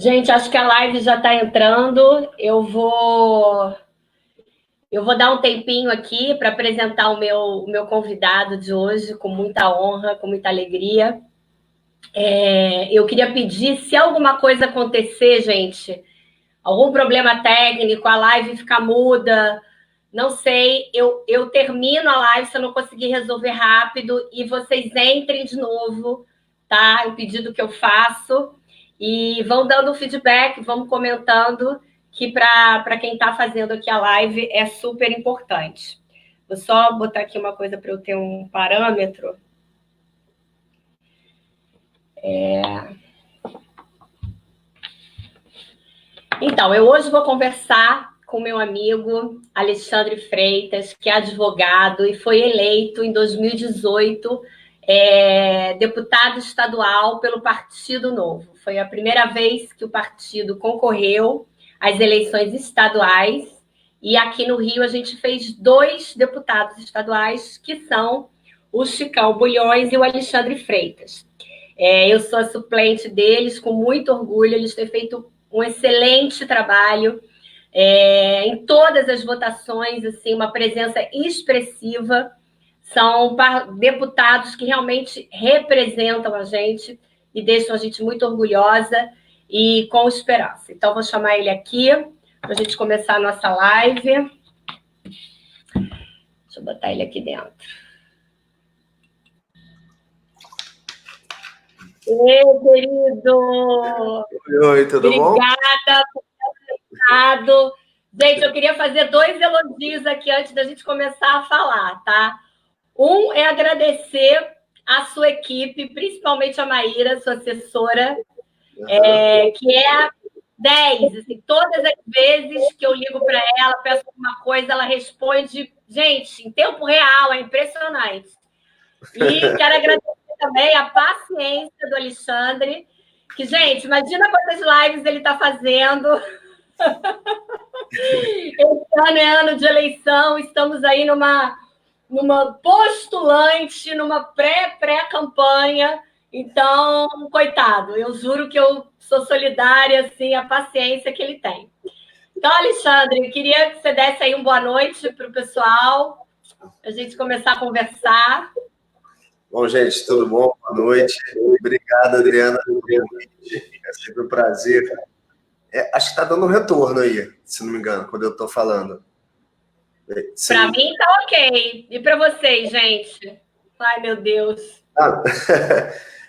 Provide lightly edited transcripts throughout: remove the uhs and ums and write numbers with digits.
Gente, acho que a live já está entrando. Eu vou dar um tempinho aqui para apresentar o meu convidado de hoje, com muita honra, com muita alegria. Eu queria pedir, se alguma coisa acontecer, gente, algum problema técnico, a live ficar muda, não sei, eu termino a live se eu não conseguir resolver rápido e vocês entrem de novo, tá? É um pedido que eu faço. E vão dando feedback, vamos comentando, que para quem está fazendo aqui a live é super importante. Vou só botar aqui uma coisa para eu ter um parâmetro. Então, eu hoje vou conversar com meu amigo Alexandre Freitas, que é advogado e foi eleito em 2018 deputado estadual pelo Partido Novo. Foi a primeira vez que o partido concorreu às eleições estaduais, e aqui no Rio a gente fez 2 deputados estaduais, que são o Chicão Bulhões e o Alexandre Freitas. Eu sou a suplente deles, com muito orgulho. Eles têm feito um excelente trabalho em todas as votações, assim, uma presença expressiva. São deputados que realmente representam a gente e deixam a gente muito orgulhosa e com esperança. Então, vou chamar ele aqui para a gente começar a nossa live. Deixa eu botar ele aqui dentro. Ei, querido! Oi, tudo bom? Obrigada por ter aceitado. Gente, eu queria fazer 2 elogios aqui antes da gente começar a falar, tá? Um é agradecer a sua equipe, principalmente a Maíra, sua assessora, que é a 10. Assim, todas as vezes que eu ligo para ela, peço alguma coisa, ela responde, gente, em tempo real, é impressionante. E quero agradecer também a paciência do Alexandre, que, gente, imagina quantas lives ele está fazendo. Esse ano é ano de eleição, estamos aí numa postulante, numa pré-campanha. Então, coitado, eu juro que eu sou solidária, assim, a paciência que ele tem. Então, Alexandre, eu queria que você desse aí uma boa noite para o pessoal, a gente começar a conversar. Bom, gente, tudo bom? Boa noite. Obrigado, Adriana, pelo convite. É sempre um prazer. Acho que está dando um retorno aí, se não me engano, quando eu estou falando. Para mim tá ok. E para vocês, gente? Ai, meu Deus.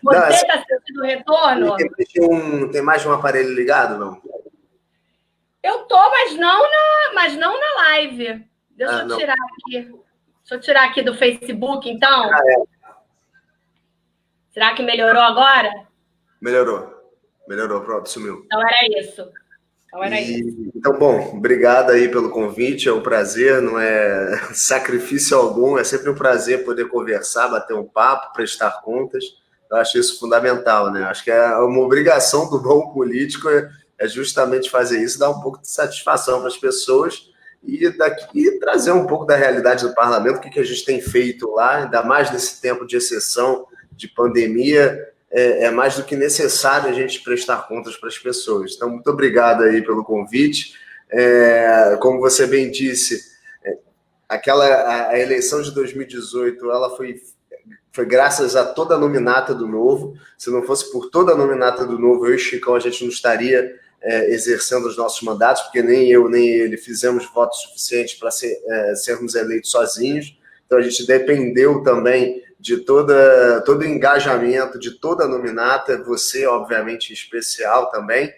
Você está sentindo o retorno? Tem mais de um aparelho ligado, não? Eu tô, mas não na live. Deixa eu tirar aqui. Deixa eu tirar aqui do Facebook, então. Será que melhorou agora? Melhorou, pronto, sumiu. Então era isso. Então, bom, obrigado aí pelo convite, é um prazer, não é sacrifício algum, é sempre um prazer poder conversar, bater um papo, prestar contas. Eu acho isso fundamental, né? Acho que é uma obrigação do bom político é justamente fazer isso, dar um pouco de satisfação para as pessoas e trazer um pouco da realidade do parlamento, o que a gente tem feito lá, ainda mais nesse tempo de exceção, de pandemia. É mais do que necessário a gente prestar contas para as pessoas. Então, muito obrigado aí pelo convite. Como você bem disse, a eleição de 2018, ela foi graças a toda a nominata do Novo. Se não fosse por toda a nominata do Novo, eu e Chicão, a gente não estaria exercendo os nossos mandatos, porque nem eu nem ele fizemos votos suficientes para sermos eleitos sozinhos. Então, a gente dependeu também de todo o engajamento, de toda a nominata, você, obviamente, em especial também.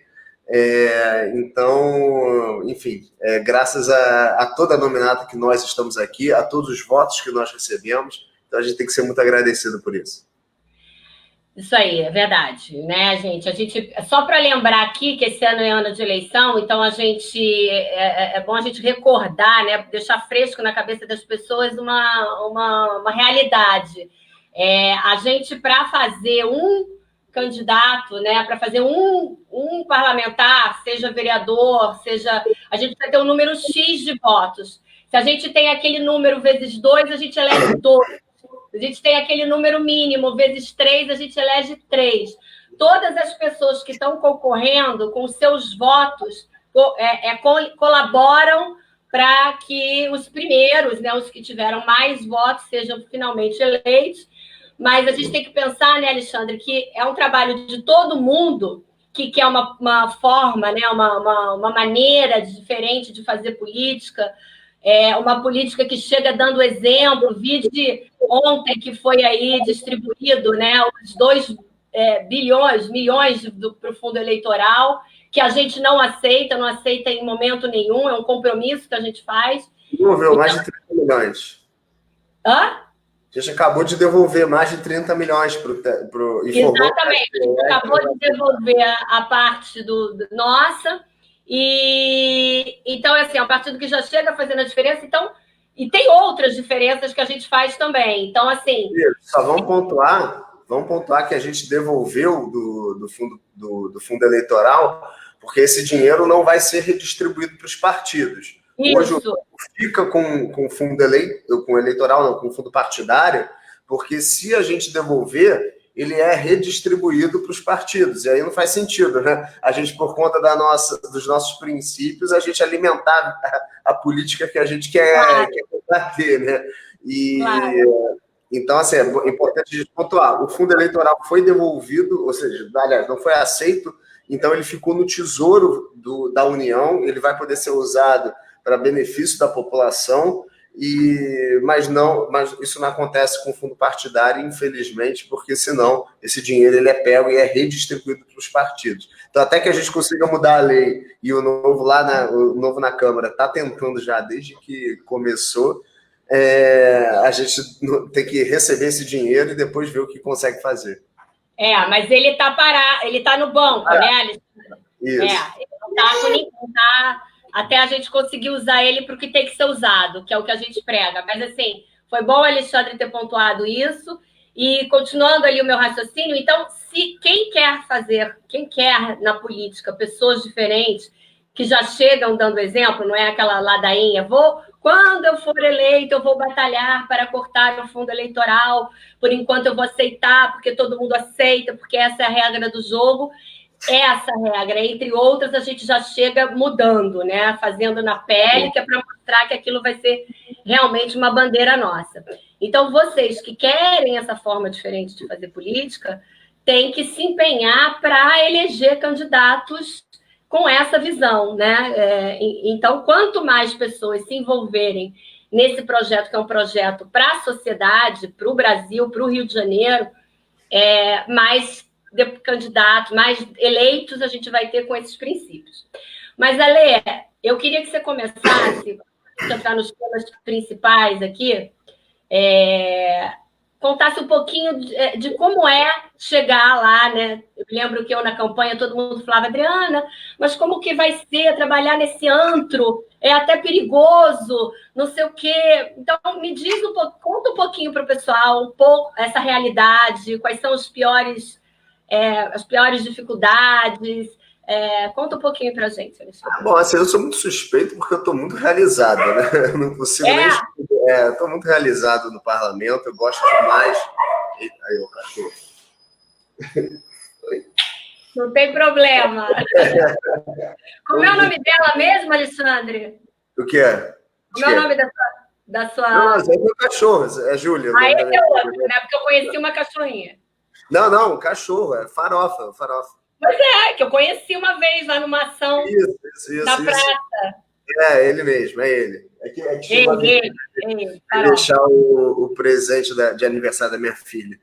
Então, enfim, graças a toda a nominata que nós estamos aqui, a todos os votos que nós recebemos, então a gente tem que ser muito agradecido por isso. Isso aí, é verdade, né, gente? Só para lembrar aqui que esse ano é ano de eleição, então é bom a gente recordar, né, deixar fresco na cabeça das pessoas uma realidade. A gente, para fazer um candidato, né, para fazer um parlamentar, seja vereador, a gente vai ter um número X de votos. Se a gente tem aquele número vezes 2, a gente elege 2. A gente tem aquele número mínimo, vezes 3, a gente elege 3. todas as pessoas que estão concorrendo com seus votos colaboram para que os primeiros, né, os que tiveram mais votos, sejam finalmente eleitos. Mas a gente tem que pensar, né, Alexandre, que é um trabalho de todo mundo que quer uma forma, né, uma maneira diferente de fazer política, uma política que chega dando exemplo. Vide ontem que foi aí distribuído, né, os 2 milhões para o fundo eleitoral, que a gente não aceita em momento nenhum, é um compromisso que a gente faz. Devolveu mais de 30 milhões. Hã? A gente acabou de devolver mais de 30 milhões para o... Exatamente, a gente acabou de devolver a parte nossa, e então, assim, é um partido que já chega fazendo a diferença, então, e tem outras diferenças que a gente faz também. Então, assim... Só vamos pontuar que a gente devolveu do fundo eleitoral, porque esse dinheiro não vai ser redistribuído para os partidos. Isso. Hoje fica com fundo eleitoral, não, com fundo partidário, porque se a gente devolver, ele é redistribuído para os partidos, e aí não faz sentido, né? A gente, por conta dos nossos princípios, a gente alimentar a política que a gente quer combater, né? Claro. Então, assim, é importante a gente pontuar. O fundo eleitoral foi devolvido, ou seja, aliás, não foi aceito, então ele ficou no Tesouro da União, ele vai poder ser usado para benefício da população, mas isso não acontece com o fundo partidário, infelizmente, porque senão esse dinheiro ele é pego e é redistribuído para os partidos. Então, até que a gente consiga mudar a lei, e o novo na Câmara está tentando já desde que começou, a gente tem que receber esse dinheiro e depois ver o que consegue fazer. Mas ele está parado, ele está no banco, né, Alexandre? Isso. Ele não está com ninguém, até a gente conseguir usar ele para o que tem que ser usado, que é o que a gente prega. Mas, assim, foi bom o Alexandre ter pontuado isso. E, continuando ali o meu raciocínio, então, se quem quer na política pessoas diferentes, que já chegam dando exemplo, não é aquela ladainha, quando eu for eleito, eu vou batalhar para cortar o fundo eleitoral, por enquanto eu vou aceitar, porque todo mundo aceita, porque essa é a regra do jogo. Essa regra, entre outras, a gente já chega mudando, né? Fazendo na pele, que é para mostrar que aquilo vai ser realmente uma bandeira nossa. Então, vocês que querem essa forma diferente de fazer política, têm que se empenhar para eleger candidatos com essa visão, né? Então, quanto mais pessoas se envolverem nesse projeto, que é um projeto para a sociedade, para o Brasil, para o Rio de Janeiro, mais candidatos, mais eleitos a gente vai ter com esses princípios. Mas, Ale, eu queria que você começasse a entrar nos temas principais aqui, contasse um pouquinho de como é chegar lá, né? Eu lembro que na campanha todo mundo falava, Adriana, mas como que vai ser trabalhar nesse antro? É até perigoso, não sei o quê. Então, me diz conta um pouquinho para o pessoal, essa realidade, quais são as piores dificuldades. Conta um pouquinho para a gente, Alexandre. Bom, assim, eu sou muito suspeito porque eu estou muito realizado, né? Eu não consigo nem... estou muito realizado no parlamento, eu gosto demais... Aí, o cachorro. Não tem problema. Como é o nome dela mesmo, Alexandre? O que é? Como é o nome da sua... Não, é meu cachorro, é Júlia. Esse é outro, né? Porque eu conheci uma cachorrinha. Não, cachorro, é farofa. Pois que eu conheci uma vez lá numa ação na praça. Ele mesmo, é ele. Ele. Deixar o presente de aniversário da minha filha.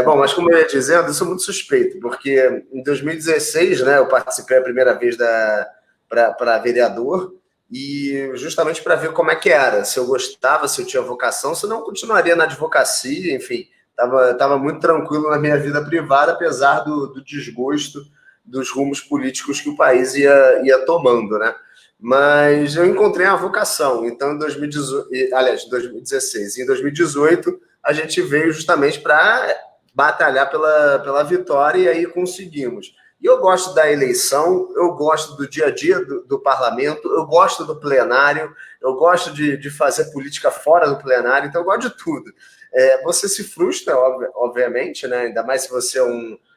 Bom, mas como eu ia dizendo, eu sou muito suspeito, porque em 2016, né, eu participei a primeira vez para vereador, e justamente para ver como é que era, se eu gostava, se eu tinha vocação, se não continuaria na advocacia, enfim... Estava muito tranquilo na minha vida privada, apesar do desgosto dos rumos políticos que o país ia tomando, né? Mas eu encontrei a vocação. Então, em 2016 e em 2018, a gente veio justamente para batalhar pela vitória e aí conseguimos. E eu gosto da eleição, eu gosto do dia a dia do parlamento, eu gosto do plenário, eu gosto de fazer política fora do plenário, então eu gosto de tudo. Você se frustra, obviamente, né? Ainda mais se você é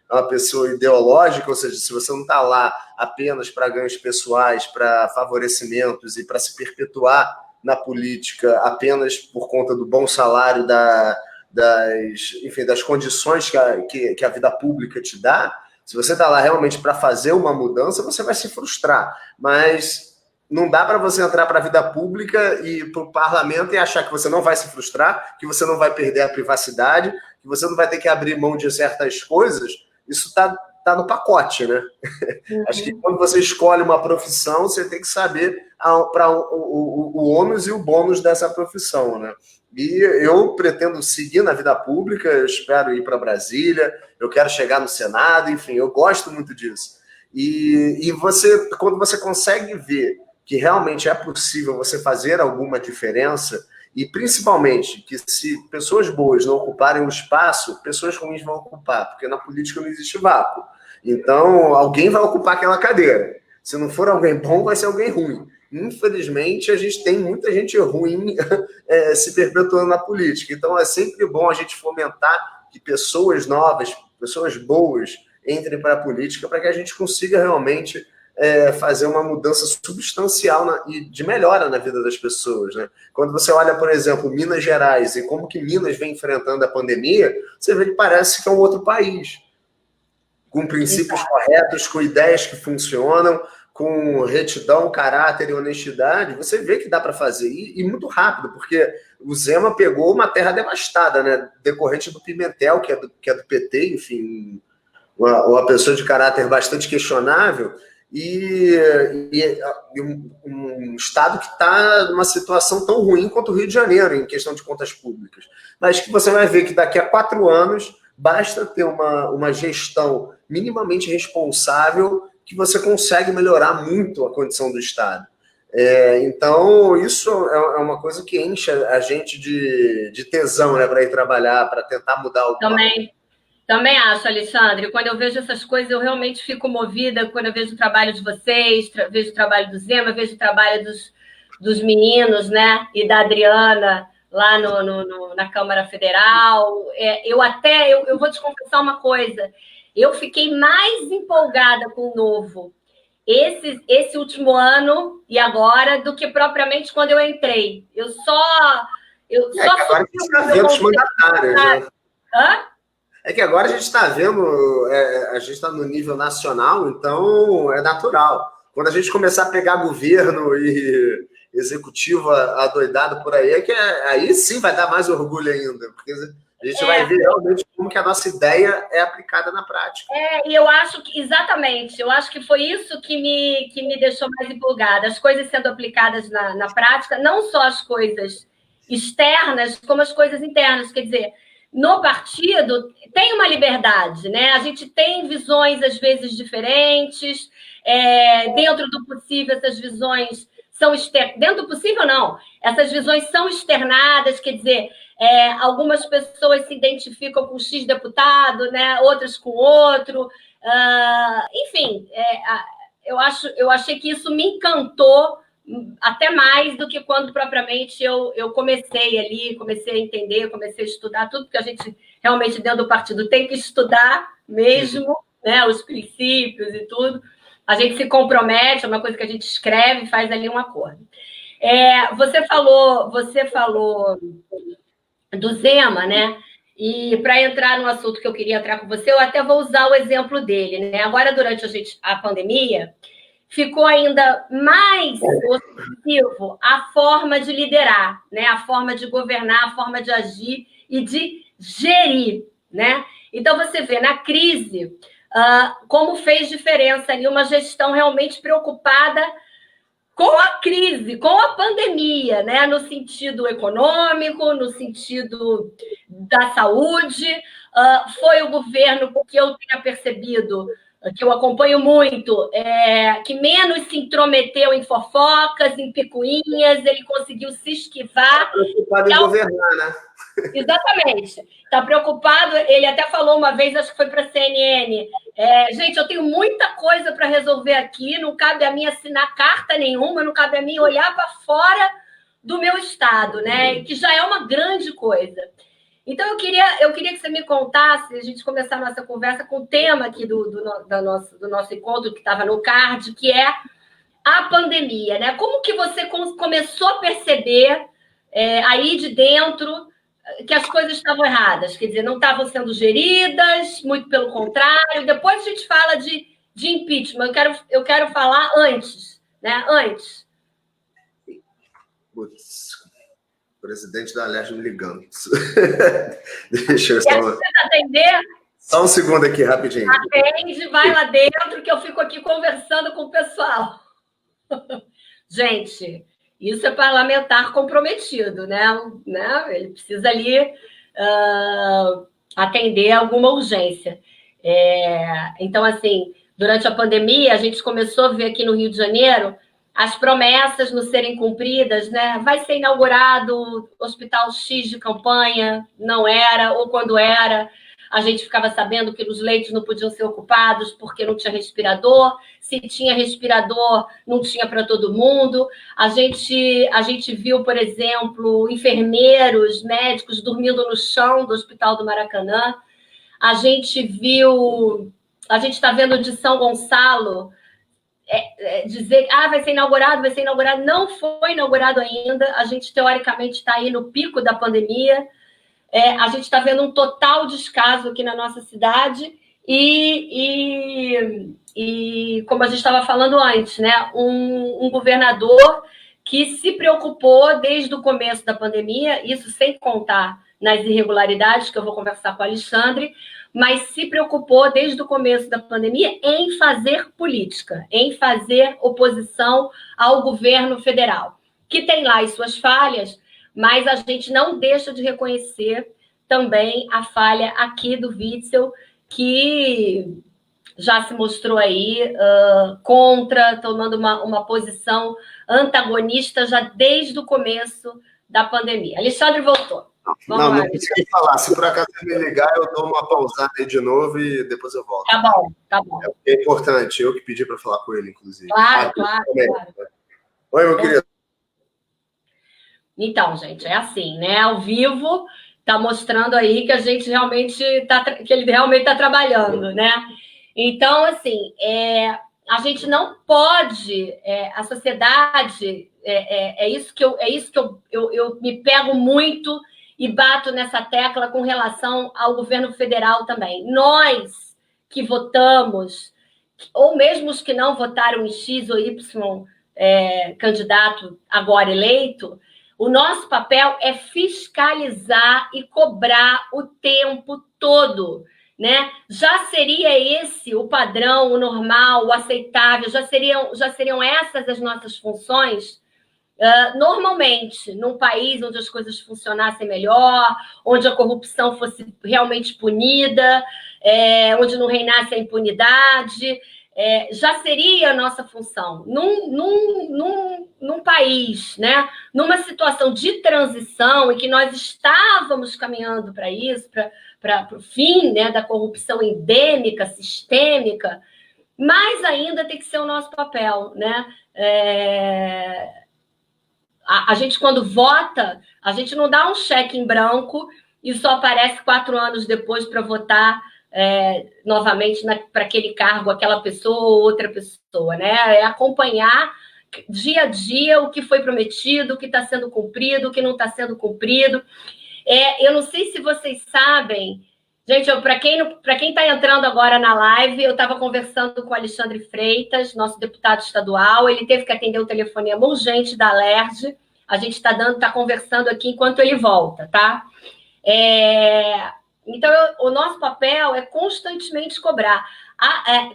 é uma pessoa ideológica, ou seja, se você não está lá apenas para ganhos pessoais, para favorecimentos e para se perpetuar na política apenas por conta do bom salário das condições que a vida pública te dá, se você está lá realmente para fazer uma mudança, você vai se frustrar. Mas não dá para você entrar para a vida pública e para o parlamento e achar que você não vai se frustrar, que você não vai perder a privacidade, que você não vai ter que abrir mão de certas coisas. Isso tá no pacote, né? Uhum. Acho que quando você escolhe uma profissão, você tem que saber o ônus e o bônus dessa profissão, né? E eu pretendo seguir na vida pública, eu espero ir para Brasília, eu quero chegar no Senado, enfim, eu gosto muito disso. E quando você consegue ver que realmente é possível você fazer alguma diferença, e principalmente que se pessoas boas não ocuparem o espaço, pessoas ruins vão ocupar, porque na política não existe vácuo. Então, alguém vai ocupar aquela cadeira. Se não for alguém bom, vai ser alguém ruim. Infelizmente, a gente tem muita gente ruim se perpetuando na política. Então, é sempre bom a gente fomentar que pessoas novas, pessoas boas, entrem para a política para que a gente consiga realmente fazer uma mudança substancial e de melhora na vida das pessoas, né? Quando você olha, por exemplo, Minas Gerais e como que Minas vem enfrentando a pandemia, você vê que parece que é um outro país, com princípios corretos, com ideias que funcionam, com retidão, caráter e honestidade. Você vê que dá para fazer, e muito rápido, porque o Zema pegou uma terra devastada, né? Decorrente do Pimentel, que é do PT, enfim, uma pessoa de caráter bastante questionável, e um estado que está numa situação tão ruim quanto o Rio de Janeiro, em questão de contas públicas. Mas que você vai ver que daqui a 4 anos basta ter uma gestão minimamente responsável que você consegue melhorar muito a condição do estado. Então, isso é uma coisa que enche a gente de tesão, né, para ir trabalhar, para tentar mudar alguma coisa. Também acho, Alexandre. Quando eu vejo essas coisas, eu realmente fico movida quando eu vejo o trabalho de vocês, vejo o trabalho do Zema, vejo o trabalho dos meninos, né? E da Adriana lá na Câmara Federal. Eu vou te confessar uma coisa. Eu fiquei mais empolgada com o novo esse último ano e agora do que propriamente quando eu entrei. Agora a gente está vendo os mandatários, né? Hã? É que agora a gente está vendo, a gente está no nível nacional, então é natural. Quando a gente começar a pegar governo e executivo adoidado por aí, aí sim vai dar mais orgulho ainda, porque a gente vai ver realmente como que a nossa ideia é aplicada na prática. E eu acho que, exatamente, eu acho que foi isso que me deixou mais empolgada, as coisas sendo aplicadas na prática, não só as coisas externas, como as coisas internas, quer dizer, no partido tem uma liberdade, né? A gente tem visões, às vezes, diferentes. Dentro do possível, essas visões são externadas. Dentro do possível, não. Essas visões são externadas, quer dizer, algumas pessoas se identificam com X deputado, né? Outras com outro. Enfim, eu achei que isso me encantou até mais do que quando propriamente eu comecei a entender, comecei a estudar tudo, porque a gente realmente dentro do partido tem que estudar mesmo, né, os princípios e tudo. A gente se compromete, é uma coisa que a gente escreve e faz ali um acordo. Você falou do Zema, né? E para entrar no assunto que eu queria entrar com você, eu até vou usar o exemplo dele, né? Agora, durante a pandemia, ficou ainda mais ofensivo a forma de liderar, né? A forma de governar, a forma de agir e de gerir, né? Então, você vê na crise como fez diferença ali uma gestão realmente preocupada com a crise, com a pandemia, né? No sentido econômico, no sentido da saúde. Foi o governo que eu tenha percebido, que eu acompanho muito, que menos se intrometeu em fofocas, em picuinhas, ele conseguiu se esquivar. Está preocupado em governar, né? Exatamente. Está preocupado, ele até falou uma vez, acho que foi para a CNN, gente, eu tenho muita coisa para resolver aqui, não cabe a mim assinar carta nenhuma, não cabe a mim olhar para fora do meu estado, né? Que já é uma grande coisa. Então, eu queria que você me contasse, a gente começar a nossa conversa com o tema aqui do nosso encontro, que estava no card, que é a pandemia, né? Como que você começou a perceber aí de dentro que as coisas estavam erradas? Quer dizer, não estavam sendo geridas, muito pelo contrário. Depois a gente fala de impeachment. Eu quero falar antes, né? Antes. Putz. Presidente da Alerj me ligando. Deixa eu atender? Só um segundo aqui, rapidinho. Atende, vai lá dentro, que eu fico aqui conversando com o pessoal. Gente, isso é parlamentar comprometido, né? Ele precisa ali atender alguma urgência. Então, assim, durante a pandemia, a gente começou a ver aqui no Rio de Janeiro as promessas não serem cumpridas, né? Vai ser inaugurado o Hospital X de campanha, não era, ou quando era, a gente ficava sabendo que os leitos não podiam ser ocupados porque não tinha respirador, se tinha respirador, não tinha para todo mundo. A gente viu, por exemplo, enfermeiros, médicos dormindo no chão do Hospital do Maracanã. A gente está vendo de São Gonçalo dizer que vai ser inaugurado. Não foi inaugurado ainda. A gente, teoricamente, está aí no pico da pandemia. A gente está vendo um total descaso aqui na nossa cidade e como a gente estava falando antes, né, um governador que se preocupou desde o começo da pandemia, isso sem contar nas irregularidades, que eu vou conversar com o Alexandre, mas se preocupou desde o começo da pandemia em fazer política, em fazer oposição ao governo federal, que tem lá as suas falhas, mas a gente não deixa de reconhecer também a falha aqui do Witzel, que já se mostrou aí contra, tomando uma posição antagonista já desde o começo da pandemia. Alexandre voltou. Não consegui falar. Se por acaso você me ligar, eu dou uma pausada aí de novo e depois eu volto. Tá bom. É importante, eu que pedi para falar com ele, inclusive. Claro. Oi, meu querido. Então, gente, é assim, né? Ao vivo, tá mostrando aí que a gente realmente que ele realmente está trabalhando, né? Então, assim, a gente não pode, a sociedade, é isso que eu me pego muito e bato nessa tecla com relação ao governo federal também. Nós que votamos, ou mesmo os que não votaram em X ou Y candidato agora eleito, o nosso papel é fiscalizar e cobrar o tempo todo, né? Já seria esse o padrão, o normal, o aceitável, já seriam essas as nossas funções? Normalmente, num país onde as coisas funcionassem melhor, onde a corrupção fosse realmente punida, onde não reinasse a impunidade, já seria a nossa função. Num país, né, numa situação de transição em que nós estávamos caminhando para isso, para o fim, né, da corrupção endêmica, sistêmica, mas ainda tem que ser o nosso papel, né? A gente, quando vota, a gente não dá um cheque em branco e só aparece 4 anos depois para votar novamente para aquele cargo, aquela pessoa ou outra pessoa, né? É acompanhar dia a dia o que foi prometido, o que está sendo cumprido, o que não está sendo cumprido. Eu não sei se vocês sabem, gente, para quem está entrando agora na live, eu estava conversando com o Alexandre Freitas, nosso deputado estadual, ele teve que atender o telefonema urgente da Alerj, a gente está conversando aqui enquanto ele volta, tá? Então, o nosso papel é constantemente cobrar.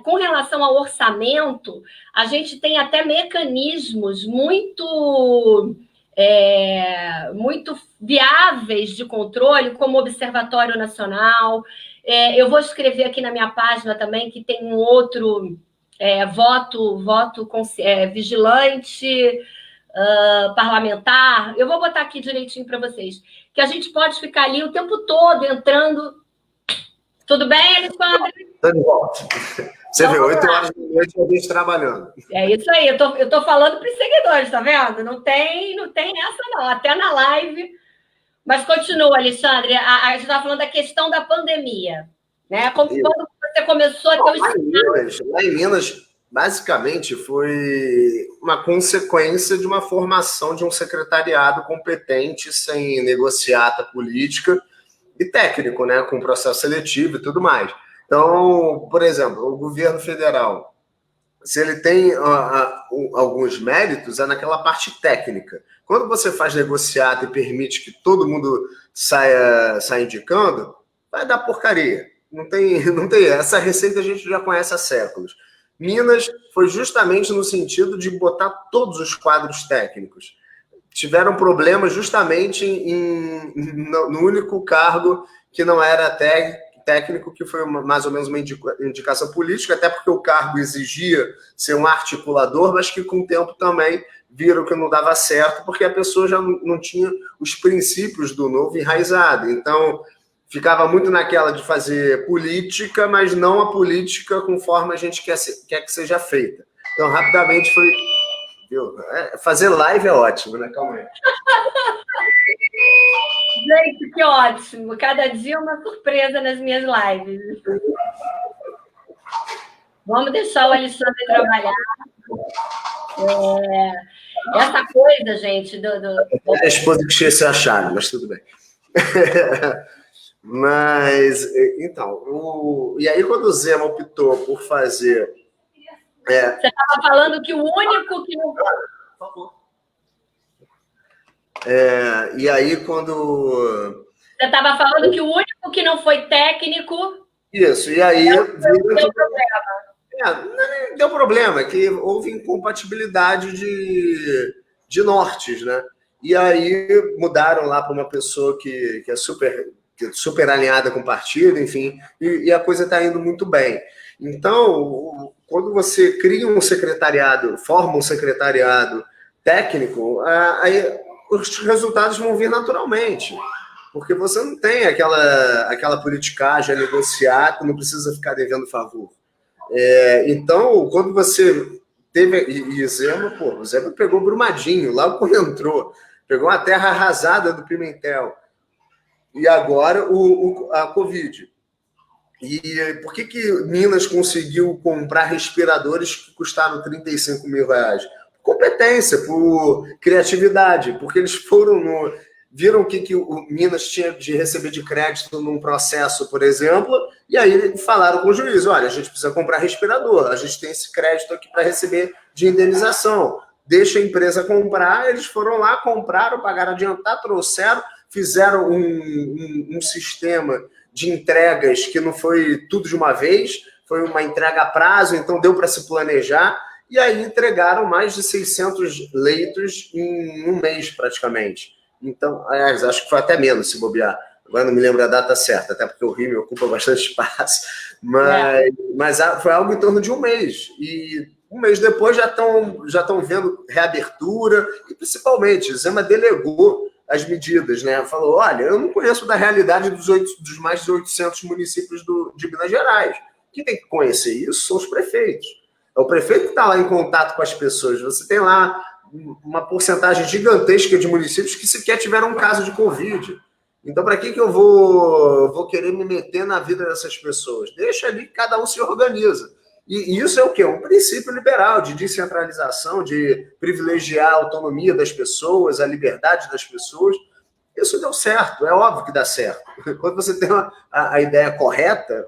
Com relação ao orçamento, a gente tem até mecanismos muito viáveis de controle, como o Observatório Nacional. Eu vou escrever aqui na minha página também que tem um outro voto vigilante parlamentar. Eu vou botar aqui direitinho para vocês, que a gente pode ficar ali o tempo todo entrando. Tudo bem, Alexandre? Estou de volta. Você viu, 8 horas da noite eu estou trabalhando. É isso aí, eu tô falando para os seguidores, tá vendo? Não tem essa, não. Até na live, Mas continua, Alexandre. A gente estava falando da questão da pandemia, né? Quando você começou a ter o lá em Minas, basicamente, foi uma consequência de uma formação de um secretariado competente, sem negociata política e técnico, né? Com processo seletivo e tudo mais. Então, por exemplo, o governo federal, se ele tem alguns méritos, é naquela parte técnica. Quando você faz negociata e permite que todo mundo saia indicando, vai dar porcaria. Não tem. Essa receita a gente já conhece há séculos. Minas foi justamente no sentido de botar todos os quadros técnicos. Tiveram problemas justamente no único cargo que não era técnico, que foi mais ou menos uma indicação política, até porque o cargo exigia ser um articulador, mas que com o tempo também viram que não dava certo, porque a pessoa já não tinha os princípios do novo enraizado. Então, ficava muito naquela de fazer política, mas não a política conforme a gente quer que seja feita. Então, rapidamente foi... Fazer live é ótimo, né? Calma aí. Gente, que ótimo. Cada dia uma surpresa nas minhas lives. Vamos deixar o Alexandre trabalhar. Essa coisa, gente... A esposa que esqueceu a chave, mas tudo bem. Mas, então... E aí, quando o Zema optou por fazer... Você estava falando que o único que não... Por favor. E aí, quando... Você estava falando que o único que não foi técnico... Isso, e aí... Deu problema. Não deu problema, que houve incompatibilidade de nortes, né? E aí mudaram lá para uma pessoa que é super alinhada com o partido, enfim, e a coisa está indo muito bem. Então, quando você cria um secretariado, forma um secretariado técnico, aí os resultados vão vir naturalmente, porque você não tem aquela politicagem a negociar, não precisa ficar devendo favor. Então, quando você teve... E o Zema pegou Brumadinho, logo quando entrou, pegou a terra arrasada do Pimentel, e agora a Covid. E por que Minas conseguiu comprar respiradores que custaram 35 mil reais? Competência, por criatividade, porque eles viram o que o Minas tinha de receber de crédito num processo, por exemplo, e aí falaram com o juiz, olha, a gente precisa comprar respirador, a gente tem esse crédito aqui para receber de indenização, deixa a empresa comprar, eles foram lá, compraram, pagaram adiantado, trouxeram, fizeram um sistema de entregas que não foi tudo de uma vez, foi uma entrega a prazo, então deu para se planejar, e aí entregaram mais de 600 leitos em um mês, praticamente. Então, acho que foi até menos, se bobear. Agora não me lembro a data certa, até porque o Rio ocupa bastante espaço. Mas foi algo em torno de um mês. E um mês depois já estão vendo reabertura. E, principalmente, Zema delegou as medidas, né? Falou, olha, eu não conheço da realidade dos mais de 800 municípios de Minas Gerais. Quem tem que conhecer isso são os prefeitos. É o prefeito que está lá em contato com as pessoas. Você tem lá uma porcentagem gigantesca de municípios que sequer tiveram um caso de Covid. Então, para que eu vou querer me meter na vida dessas pessoas? Deixa ali que cada um se organiza. E isso é o quê? Um princípio liberal de descentralização, de privilegiar a autonomia das pessoas, a liberdade das pessoas. Isso deu certo, é óbvio que dá certo. Quando você tem a ideia correta,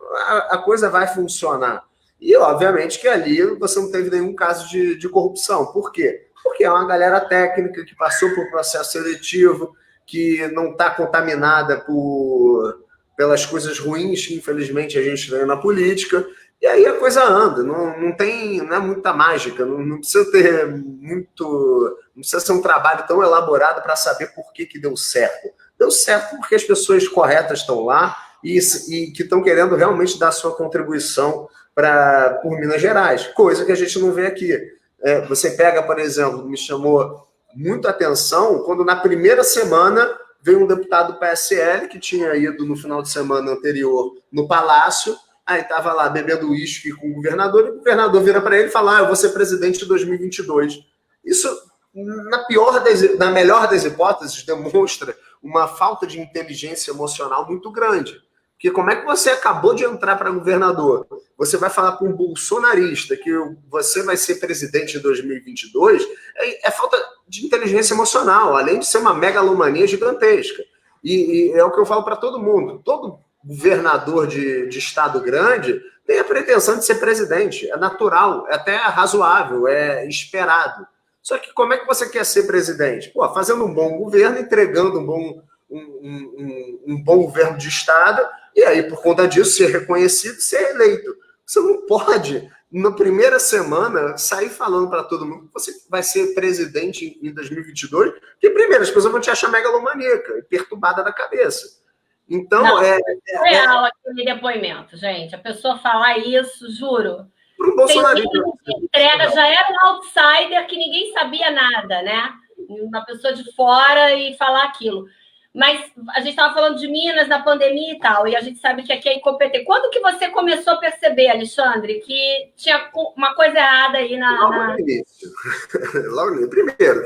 a coisa vai funcionar. E, obviamente, que ali você não teve nenhum caso de corrupção. Por quê? Porque é uma galera técnica que passou por processo seletivo, que não está contaminada pelas coisas ruins que, infelizmente, a gente tem na política. E aí a coisa anda. Não é muita mágica, não precisa ter muito... Não precisa ser um trabalho tão elaborado para saber por que deu certo. Deu certo porque as pessoas corretas estão lá e que estão querendo realmente dar sua contribuição por Minas Gerais, coisa que a gente não vê aqui. Você pega, por exemplo, me chamou muito a atenção quando na primeira semana veio um deputado do PSL que tinha ido no final de semana anterior no Palácio, aí estava lá bebendo uísque com o governador, e o governador vira para ele e fala, eu vou ser presidente de 2022. Isso na melhor das hipóteses, demonstra uma falta de inteligência emocional muito grande. Porque como é que você acabou de entrar para governador? Você vai falar para um bolsonarista que você vai ser presidente em 2022? É falta de inteligência emocional, além de ser uma megalomania gigantesca. E é o que eu falo para todo mundo. Todo governador de estado grande tem a pretensão de ser presidente. É natural, é até razoável, é esperado. Só que como é que você quer ser presidente? Pô, fazendo um bom governo, entregando um bom governo de estado, e aí, por conta disso, ser reconhecido e ser eleito. Você não pode, na primeira semana, sair falando para todo mundo que você vai ser presidente em 2022, porque, primeiro, as pessoas vão te achar megalomaníaca e perturbada da cabeça. Então, não, é real aquele depoimento, gente. A pessoa falar isso, juro. Para um bolsonarista. Que entrega já era um outsider que ninguém sabia nada, né? Uma pessoa de fora e falar aquilo. Mas a gente estava falando de Minas na pandemia e tal, e a gente sabe que aqui é incompetente. Quando que você começou a perceber, Alexandre, que tinha uma coisa errada aí Logo no início. Logo no início. Primeiro,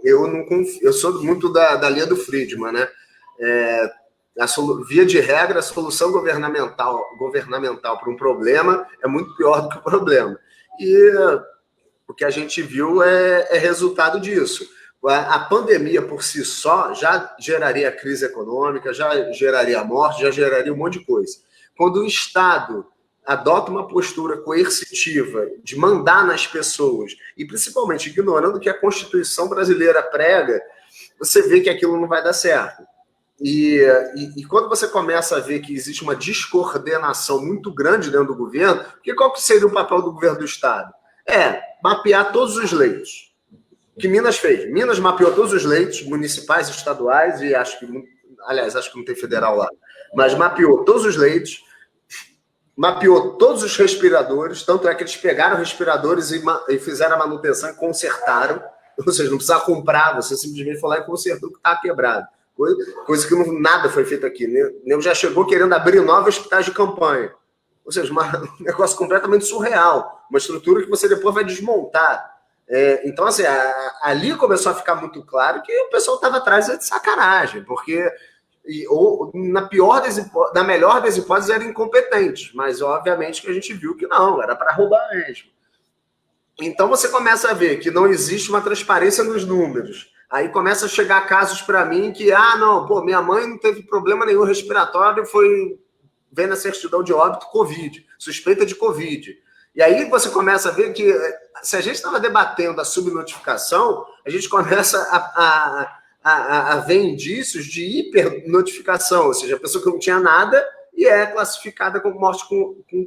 que eu sou muito da linha do Friedman, né? Via de regra, a solução governamental para um problema é muito pior do que o problema. E o que a gente viu é resultado disso. A pandemia por si só já geraria crise econômica, já geraria morte, já geraria um monte de coisa. Quando o Estado adota uma postura coercitiva de mandar nas pessoas, e principalmente ignorando o que a Constituição brasileira prega, você vê que aquilo não vai dar certo. E quando você começa a ver que existe uma descoordenação muito grande dentro do governo, porque qual que seria o papel do governo do Estado? Mapear todos os leitos. O que Minas fez? Minas mapeou todos os leitos municipais, estaduais, e acho que não tem federal lá, mas mapeou todos os leitos, mapeou todos os respiradores, tanto é que eles pegaram respiradores e fizeram a manutenção e consertaram, ou seja, não precisava comprar, você simplesmente foi lá e consertou o que estava quebrado. Coisa que nada foi feito aqui. O já chegou querendo abrir novos hospitais de campanha. Ou seja, um negócio completamente surreal, uma estrutura que você depois vai desmontar. Então, assim, ali começou a ficar muito claro que o pessoal estava atrás de sacanagem, porque na melhor das hipóteses eram incompetentes, mas obviamente que a gente viu que não, era para roubar mesmo. Então você começa a ver que não existe uma transparência nos números. Aí começa a chegar casos para mim que, minha mãe não teve problema nenhum respiratório, foi ver na certidão de óbito Covid, suspeita de Covid. E aí você começa a ver que, se a gente estava debatendo a subnotificação, a gente começa a ver indícios de hipernotificação, ou seja, a pessoa que não tinha nada e é classificada como morte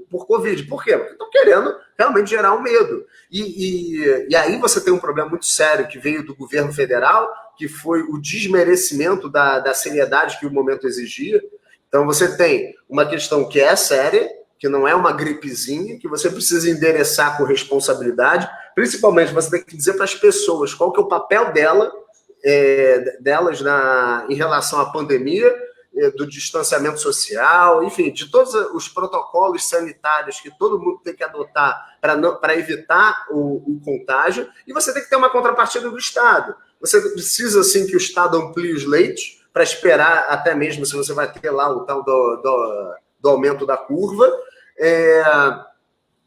por Covid. Por quê? Porque estão querendo realmente gerar um medo. E aí você tem um problema muito sério que veio do governo federal, que foi o desmerecimento da seriedade que o momento exigia. Então você tem uma questão que é séria, que não é uma gripezinha, que você precisa endereçar com responsabilidade. Principalmente, você tem que dizer para as pessoas qual que é o papel delas em relação à pandemia, do distanciamento social, enfim, de todos os protocolos sanitários que todo mundo tem que adotar para evitar o contágio. E você tem que ter uma contrapartida do Estado. Você precisa, sim, que o Estado amplie os leitos para esperar até mesmo se você vai ter lá o tal do aumento da curva.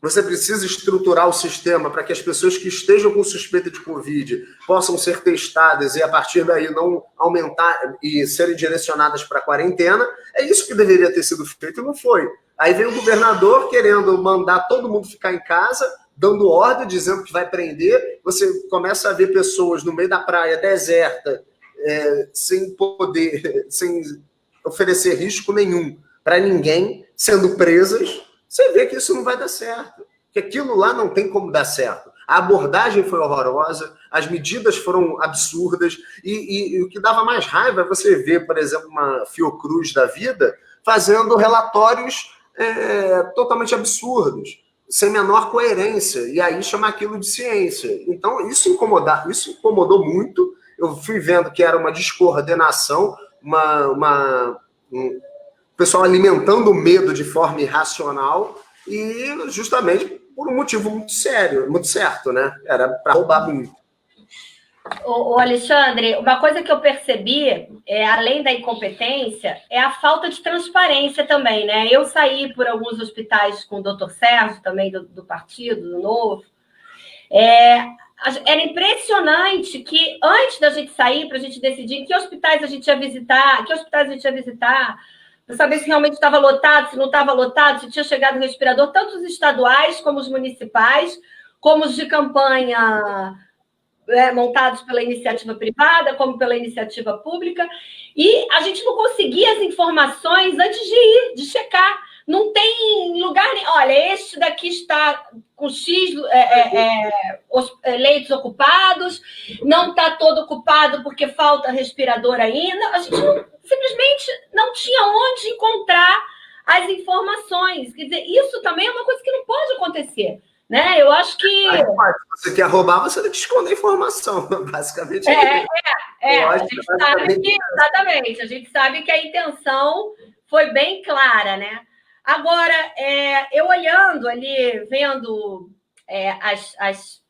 Você precisa estruturar o sistema para que as pessoas que estejam com suspeita de Covid possam ser testadas e, a partir daí, não aumentar e serem direcionadas para a quarentena. É isso que deveria ter sido feito e não foi. Aí vem o governador querendo mandar todo mundo ficar em casa, dando ordem, dizendo que vai prender. Você começa a ver pessoas no meio da praia deserta, sem oferecer risco nenhum para ninguém, sendo presas. Você vê que isso não vai dar certo, que aquilo lá não tem como dar certo. A abordagem foi horrorosa, as medidas foram absurdas, e o que dava mais raiva é você ver, por exemplo, uma Fiocruz da vida fazendo relatórios totalmente absurdos, sem menor coerência, e aí chamar aquilo de ciência. Então, isso incomodou muito. Eu fui vendo que era uma descoordenação, o pessoal alimentando o medo de forma irracional e justamente por um motivo muito sério, muito certo, né? Era para roubar muito. O Alexandre, uma coisa que eu percebi, além da incompetência, é a falta de transparência também, né? Eu saí por alguns hospitais com o doutor Sérgio, também do partido, do Novo. Era impressionante que antes da gente sair, para a gente decidir que hospitais a gente ia visitar, para saber se realmente estava lotado, se não estava lotado, se tinha chegado o respirador, tanto os estaduais como os municipais, como os de campanha montados pela iniciativa privada, como pela iniciativa pública, e a gente não conseguia as informações antes de ir, de checar. Não tem lugar... Olha, este daqui está com X leitos ocupados, não está todo ocupado porque falta respirador ainda. A gente simplesmente não tinha onde encontrar as informações. Quer dizer, isso também é uma coisa que não pode acontecer. Né? Eu acho que... Se você quer roubar, você tem que esconder informação, basicamente. A gente sabe que, exatamente, a gente sabe que a intenção foi bem clara, né? Agora, eu olhando ali, vendo as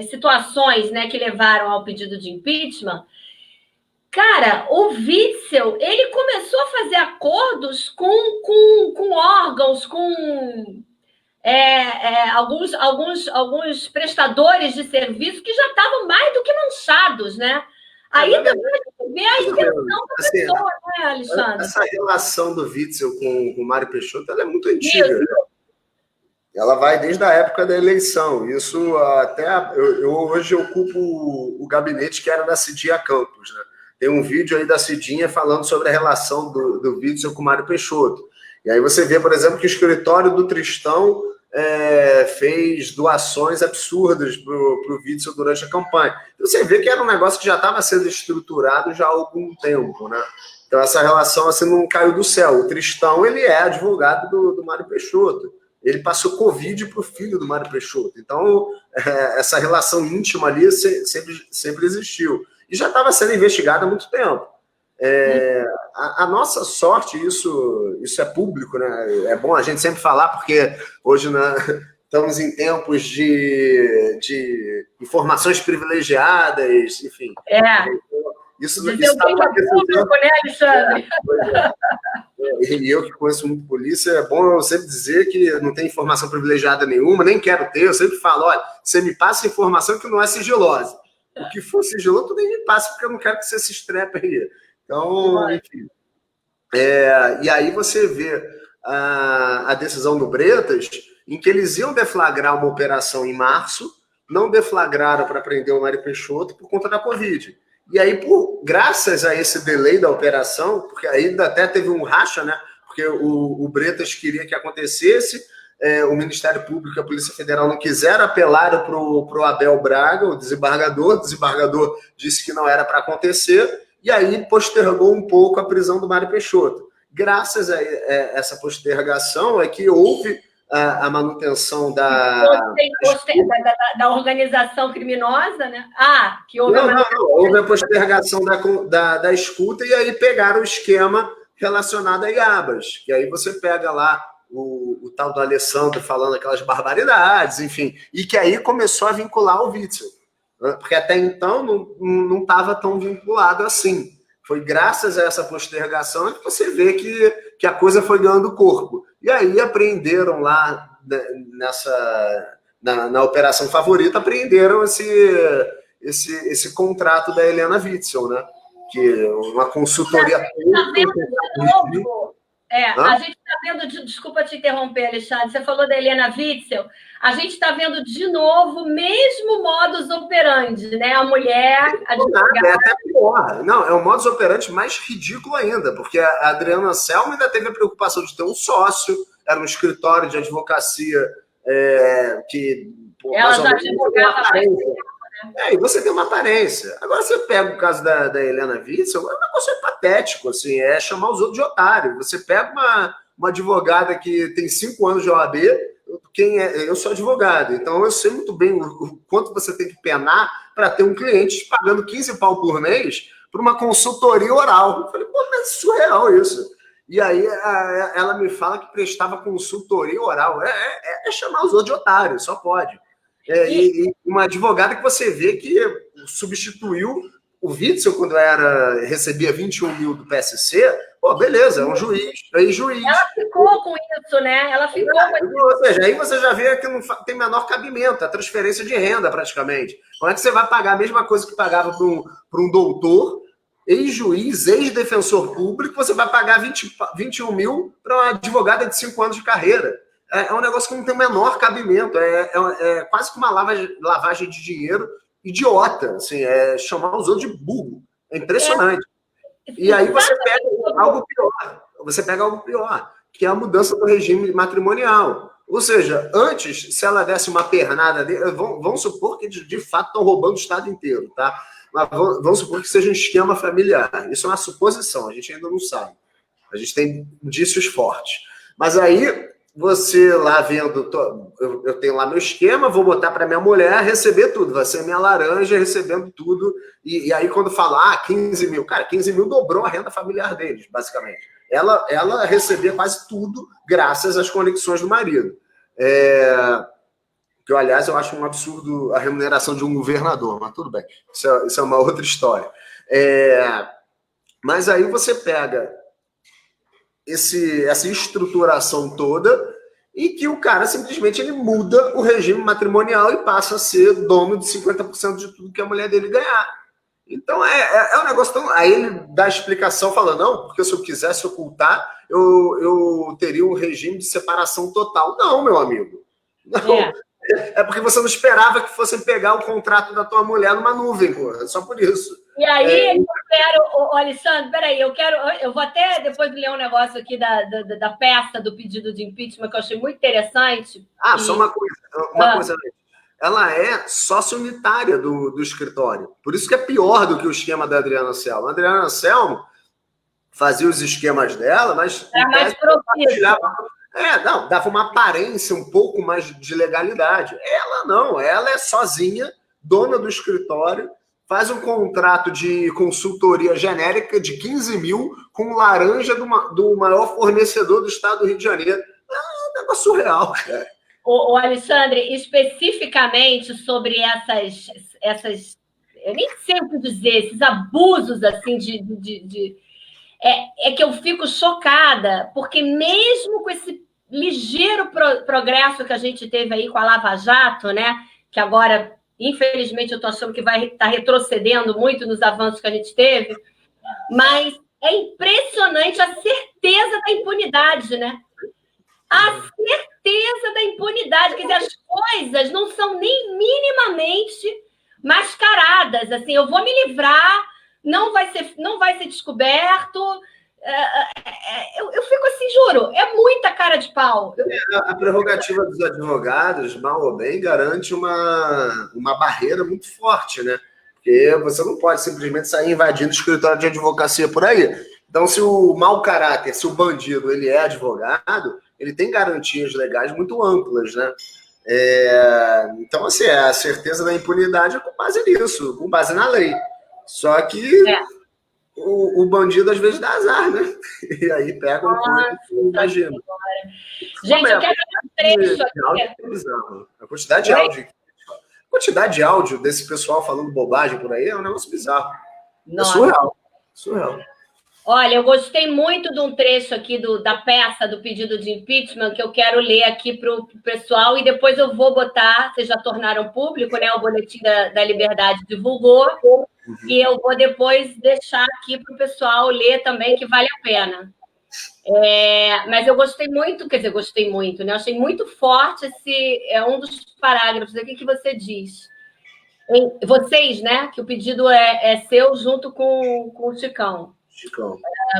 situações, né, que levaram ao pedido de impeachment, cara, o Witzel, ele começou a fazer acordos com órgãos, com... alguns prestadores de serviço que já estavam mais do que manchados, né? Aí também vê a intenção da pessoa, né, Alexandre? Essa relação do Witzel com o Mário Peixoto, ela é muito antiga. Né? Ela vai desde a época da eleição. Isso até... hoje ocupo o gabinete que era da Cidinha Campos. Né? Tem um vídeo aí da Cidinha falando sobre a relação do Witzel com o Mário Peixoto. E aí você vê, por exemplo, que o escritório do Tristão fez doações absurdas para o Witzel durante a campanha. Então você vê que era um negócio que já estava sendo estruturado já há algum tempo, né? Então essa relação assim não caiu do céu. O Tristão, ele é advogado do Mário Peixoto. Ele passou Covid para o filho do Mário Peixoto. Então essa relação íntima ali sempre existiu. E já estava sendo investigada há muito tempo. A nossa sorte, isso é público, né? É bom a gente sempre falar, porque hoje estamos em tempos de informações privilegiadas, enfim. Isso está público, né, Alexandre? E eu que conheço muito polícia, é bom eu sempre dizer que não tem informação privilegiada nenhuma, nem quero ter, eu sempre falo, olha, você me passa informação que não é sigilosa. O que for sigiloso, tu nem me passa, porque eu não quero que você se estrepe aí. Então, enfim. E aí você vê a decisão do Bretas, em que eles iam deflagrar uma operação em março, não deflagraram para prender o Mário Peixoto por conta da Covid. E aí, graças a esse delay da operação, porque ainda até teve um racha, né? Porque o Bretas queria que acontecesse, o Ministério Público e a Polícia Federal não quiseram, apelaram para o Abel Braga, o desembargador disse que não era para acontecer, e aí postergou um pouco a prisão do Mário Peixoto. Graças a essa postergação é que houve a manutenção da organização criminosa, né? Que houve houve a postergação da escuta, e aí pegaram o esquema relacionado a Iabas, que aí você pega lá o tal do Alessandro falando aquelas barbaridades, enfim, e que aí começou a vincular o Witzel. Porque até então não estava tão vinculado assim. Foi graças a essa postergação que você vê que a coisa foi ganhando corpo. E aí apreenderam lá na Operação Favorita, apreenderam esse contrato da Helena Witzel, né? Que uma consultoria... A gente está vendo, desculpa te interromper, Alexandre, você falou da Helena Witzel, a gente está vendo de novo o mesmo modus operandi, né? A mulher, a advogada... É até pior. Não, é um modus operandi mais ridículo ainda, porque a Adriana Selma ainda teve a preocupação de ter um sócio, era um escritório de advocacia que... ela já advogava... E você tem uma aparência. Agora você pega o caso da Helena Witzel, é um negócio patético, assim, é chamar os outros de otário. Você pega uma advogada que tem 5 anos de OAB, eu sou advogado, então eu sei muito bem o quanto você tem que penar para ter um cliente pagando 15 pau por mês por uma consultoria oral. Eu falei, mas é surreal isso. E aí ela me fala que prestava consultoria oral. É chamar os outros de otário, só pode. E uma advogada que você vê que substituiu o Witzel, quando recebia 21 mil do PSC, pô, beleza, é um juiz, ex-juiz. Ela ficou com isso, né? Ela ficou com isso. Ou seja, aí você já vê que não tem menor cabimento, a transferência de renda, praticamente. Como é que você vai pagar a mesma coisa que pagava para um doutor, ex-juiz, ex-defensor público, você vai pagar 21 mil para uma advogada de 5 anos de carreira? É um negócio que não tem o menor cabimento, é quase que uma lavagem de dinheiro idiota, assim, é chamar os outros de burro. É impressionante. E aí você pega algo pior, que é a mudança do regime matrimonial. Ou seja, antes, se ela desse uma pernada dele, vamos supor que de fato estão roubando o Estado inteiro, tá? Mas vamos supor que seja um esquema familiar. Isso é uma suposição, a gente ainda não sabe. A gente tem indícios fortes. Mas aí, você lá vendo, eu tenho lá meu esquema, vou botar para minha mulher receber tudo, vai ser minha laranja recebendo tudo, e aí quando falar 15 mil, cara, 15 mil dobrou a renda familiar deles, basicamente. Ela recebia quase tudo graças às conexões do marido. Que, aliás, eu acho um absurdo a remuneração de um governador, mas tudo bem, isso é uma outra história. Mas aí você pega essa estruturação toda e que o cara simplesmente ele muda o regime matrimonial e passa a ser dono de 50% de tudo que a mulher dele ganhar. Então é um negócio tão... Aí ele dá a explicação falando, não, porque se eu quisesse ocultar, eu teria um regime de separação total. Não, meu amigo. Não. É porque você não esperava que fossem pegar o contrato da tua mulher numa nuvem, porra. Só por isso. E aí eu quero, Alessandro, peraí, eu vou até depois ler um negócio aqui da peça do pedido de impeachment que eu achei muito interessante. Só uma coisa. Ela é sócia unitária do escritório. Por isso que é pior do que o esquema da Adriana Selmo. A Adriana Selmo fazia os esquemas dela, mas... Era mais propício. Dava uma aparência um pouco mais de legalidade. Ela não, ela é sozinha, dona do escritório, faz um contrato de consultoria genérica de 15 mil com laranja do maior fornecedor do estado do Rio de Janeiro. É um negócio surreal, cara. O Alexandre, especificamente sobre essas eu nem sei o que dizer, esses abusos assim é que eu fico chocada, porque mesmo com esse ligeiro progresso que a gente teve aí com a Lava Jato, né? Que agora, infelizmente, eu estou achando que vai estar retrocedendo muito nos avanços que a gente teve, mas é impressionante a certeza da impunidade, né? A certeza da impunidade, quer dizer, as coisas não são nem minimamente mascaradas, assim, eu vou me livrar, não vai ser descoberto. Eu fico assim, juro, é muita cara de pau. A prerrogativa dos advogados, mal ou bem, garante uma barreira muito forte, né? Porque você não pode simplesmente sair invadindo o escritório de advocacia por aí. Então, se o mau caráter, se o bandido, ele é advogado, ele tem garantias legais muito amplas, né? Então, assim, a certeza da impunidade é com base nisso, com base na lei. Só que o bandido, às vezes, dá azar, né? E aí pega um pouco e imagina. Gente, eu quero ver um trecho aqui. A quantidade de áudio desse pessoal falando bobagem por aí é um negócio bizarro. Nossa. É surreal. Olha, eu gostei muito de um trecho aqui da peça do pedido de impeachment que eu quero ler aqui para o pessoal e depois eu vou botar, vocês já tornaram público, né? O Boletim da Liberdade divulgou e eu vou depois deixar aqui para o pessoal ler também, que vale a pena. Mas eu gostei muito, né? Eu achei muito forte um dos parágrafos aqui que você diz. Vocês, né? Que o pedido é seu junto com o Chicão.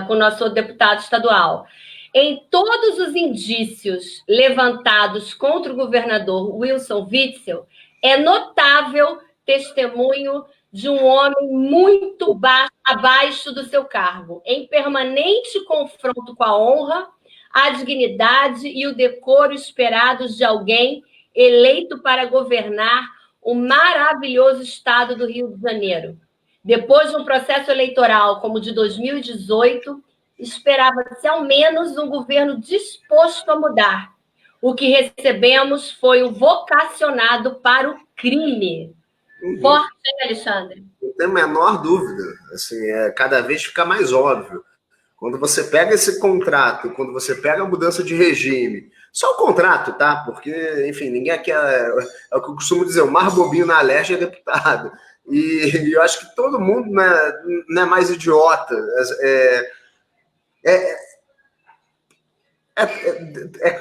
Com o nosso deputado estadual. Em todos os indícios levantados contra o governador Wilson Witzel, é notável testemunho de um homem muito abaixo do seu cargo, em permanente confronto com a honra, a dignidade e o decoro esperados de alguém eleito para governar o maravilhoso estado do Rio de Janeiro. Depois de um processo eleitoral como o de 2018, esperava-se ao menos um governo disposto a mudar. O que recebemos foi o vocacionado para o crime. Forte, hein, Alexandre? Não tem a menor dúvida. Assim, cada vez fica mais óbvio. Quando você pega esse contrato, quando você pega a mudança de regime, só o contrato, tá? Porque, enfim, ninguém aqui é o que eu costumo dizer, o mais bobinho na Leste é deputado. E eu acho que todo mundo não é mais idiota.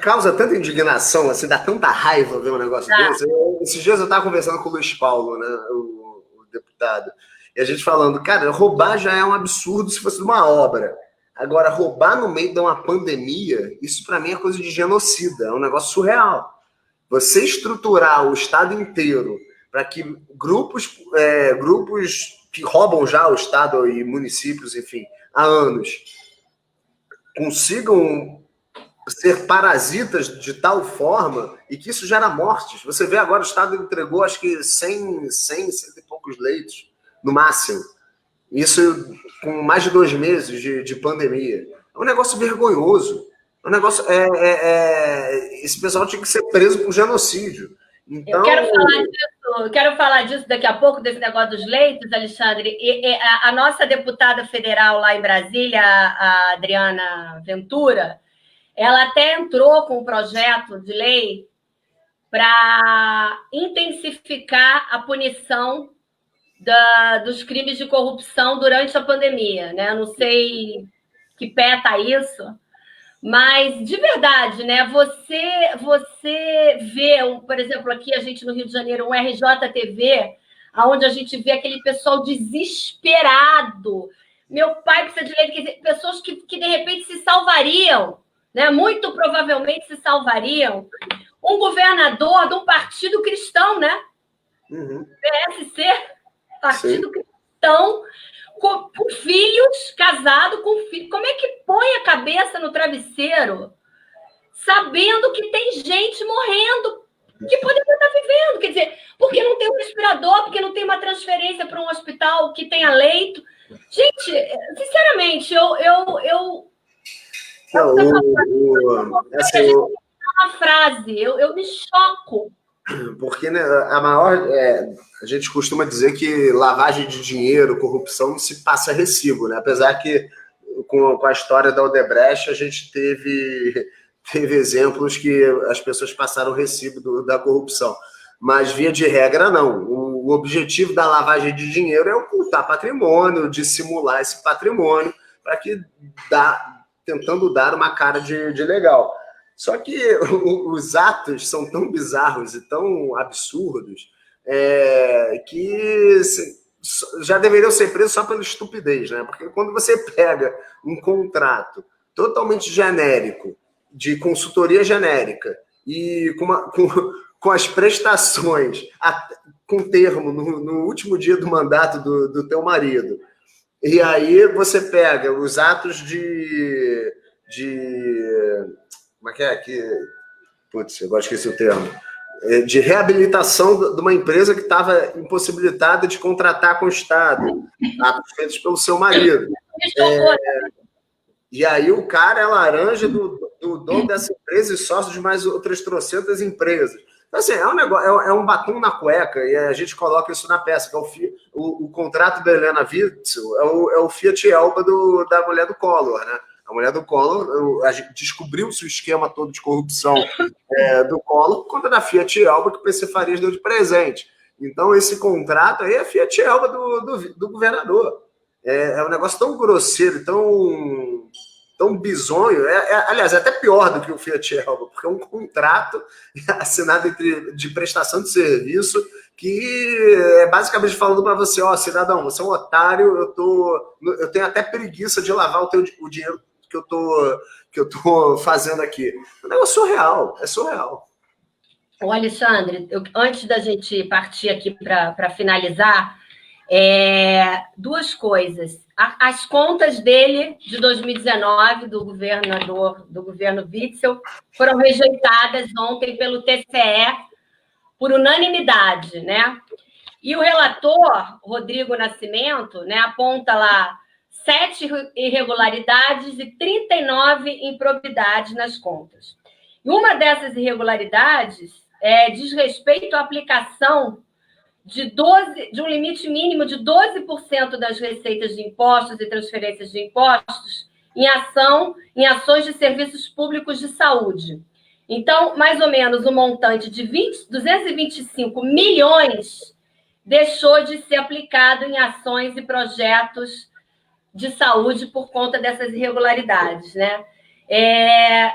Causa tanta indignação, assim, dá tanta raiva ver um negócio desse. Esses dias eu estava conversando com o Luiz Paulo, né, o deputado, e a gente falando, cara, roubar já é um absurdo se fosse uma obra. Agora, roubar no meio de uma pandemia, isso para mim é coisa de genocida, é um negócio surreal. Você estruturar o Estado inteiro para que grupos que roubam já o Estado e municípios, enfim, há anos, consigam ser parasitas de tal forma e que isso gera mortes. Você vê agora o Estado entregou acho que 100 e poucos leitos, no máximo. Isso com mais de 2 meses de pandemia. É um negócio vergonhoso. É um negócio, esse pessoal tinha que ser preso por genocídio. Então... Eu quero falar disso daqui a pouco, desse negócio dos leitos, Alexandre. A nossa deputada federal lá em Brasília, a Adriana Ventura, ela até entrou com um projeto de lei para intensificar a punição dos crimes de corrupção durante a pandemia, né? Não sei que pé está isso, mas de verdade, né? Você vê, por exemplo, aqui a gente no Rio de Janeiro, um RJTV, onde a gente vê aquele pessoal desesperado. Meu pai precisa de lei, quer dizer, pessoas que de repente se salvariam, né? Muito provavelmente se salvariam. Um governador de um partido cristão, né? PSC, Partido Cristão, com filhos, casado com filhos. Como é que põe a cabeça no travesseiro sabendo que tem gente morrendo que poderia estar vivendo? Quer dizer, porque não tem um respirador, porque não tem uma transferência para um hospital que tenha leito. Gente, sinceramente, uma frase, eu me choco. Porque, né, a gente costuma dizer que lavagem de dinheiro, corrupção, não se passa recibo, né? Apesar que com a história da Odebrecht a gente teve exemplos que as pessoas passaram o recibo da corrupção. Mas, via de regra, não. O objetivo da lavagem de dinheiro é ocultar patrimônio, dissimular esse patrimônio, para que tentando dar uma cara de legal. Só que os atos são tão bizarros e tão absurdos que já deveriam ser presos só pela estupidez, né? Porque quando você pega um contrato totalmente genérico, de consultoria genérica, e com as prestações com termo no último dia do mandato do teu marido, e aí você pega os atos de como é que... Putz, agora esqueci o termo. De reabilitação de uma empresa que estava impossibilitada de contratar com o Estado, atos feitos pelo seu marido. E aí o cara é laranja do dono dessa empresa e sócio de mais outras trocentas empresas. Então, assim, é um negócio, é um batom na cueca, e a gente coloca isso na peça, que é o contrato da Helena Witzel, é o Fiat Elba da mulher do Collor, né? A mulher do Collor, a gente descobriu-se o esquema todo de corrupção do Collor por conta da Fiat Elba que o PC Farias deu de presente. Então, esse contrato aí é a Fiat Elba do governador. É um negócio tão grosseiro, tão bizonho. Aliás, é até pior do que o Fiat Elba, porque é um contrato assinado de prestação de serviço que é basicamente falando para você, cidadão, você é um otário, eu tenho até preguiça de lavar o dinheiro que eu tô fazendo aqui. É um negócio surreal, é surreal. Ô, Alexandre, antes da gente partir aqui para finalizar, duas coisas. As contas dele, de 2019, do governo Witzel, foram rejeitadas ontem pelo TCE por unanimidade, né? E o relator, Rodrigo Nascimento, né, aponta lá 7 irregularidades e 39 improbidades nas contas. E uma dessas irregularidades diz respeito à aplicação de um limite mínimo de 12% das receitas de impostos e transferências de impostos em ações de serviços públicos de saúde. Então, mais ou menos um montante de 225 milhões deixou de ser aplicado em ações e projetos de saúde por conta dessas irregularidades, né?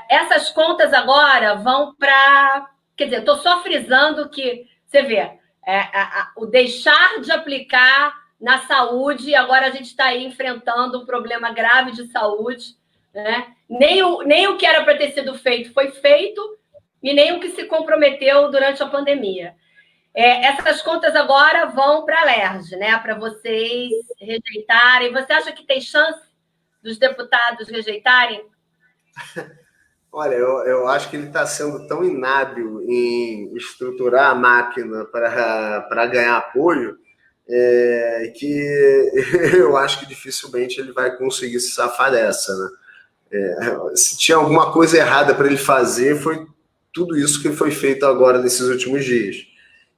Essas contas agora vão para... Quer dizer, estou só frisando que, você vê, o deixar de aplicar na saúde, agora a gente está aí enfrentando um problema grave de saúde, né? Nem o que era para ter sido feito foi feito e nem o que se comprometeu durante a pandemia. Essas contas agora vão para a LERJ, né? Para vocês rejeitarem. Você acha que tem chance dos deputados rejeitarem? Olha, eu acho que ele está sendo tão inábil em estruturar a máquina para ganhar apoio que eu acho que dificilmente ele vai conseguir se safar dessa, né? Se tinha alguma coisa errada para ele fazer, foi tudo isso que foi feito agora nesses últimos dias.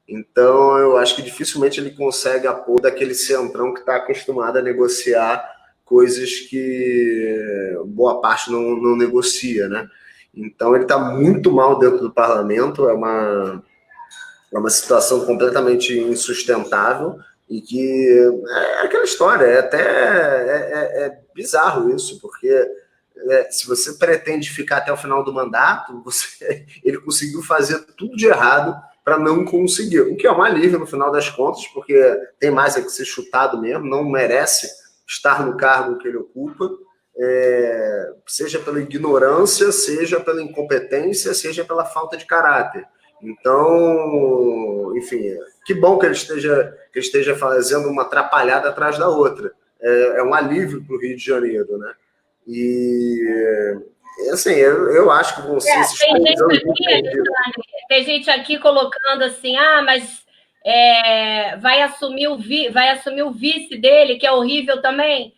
Então, eu acho que dificilmente ele consegue apoio daquele centrão que está acostumado a negociar coisas que boa parte não negocia, né? Então, ele está muito mal dentro do parlamento, é uma situação completamente insustentável e que é aquela história, é bizarro isso, porque se você pretende ficar até o final do mandato, ele conseguiu fazer tudo de errado para não conseguir, o que é um alívio no final das contas, porque tem mais a que ser chutado mesmo, não merece estar no cargo que ele ocupa, seja pela ignorância, seja pela incompetência, seja pela falta de caráter. Então, enfim, que bom que ele esteja fazendo uma atrapalhada atrás da outra. É um alívio para o Rio de Janeiro, né? E, assim, eu acho que vão ser esses tem gente aqui colocando assim, mas vai assumir o vice dele, que é horrível também.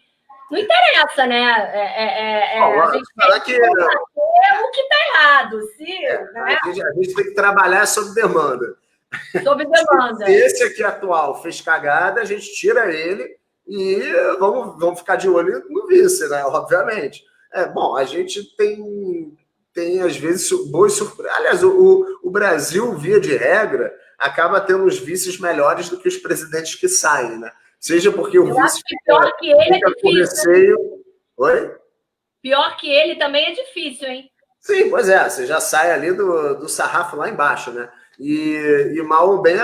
Não interessa, né? A gente falar que o que está errado. Né? A gente tem que trabalhar sob demanda. Sob demanda. Se esse aqui atual fez cagada, a gente tira ele e vamos ficar de olho no vice, né? Obviamente. Bom, a gente tem às vezes boas surpresas. Aliás, o Brasil, via de regra, acaba tendo os vices melhores do que os presidentes que saem, né? Seja porque o vice pior que ele é difícil. Receio... Oi? Pior que ele também é difícil, hein? Sim, pois é. Você já sai ali do sarrafo lá embaixo, né? E mal ou bem,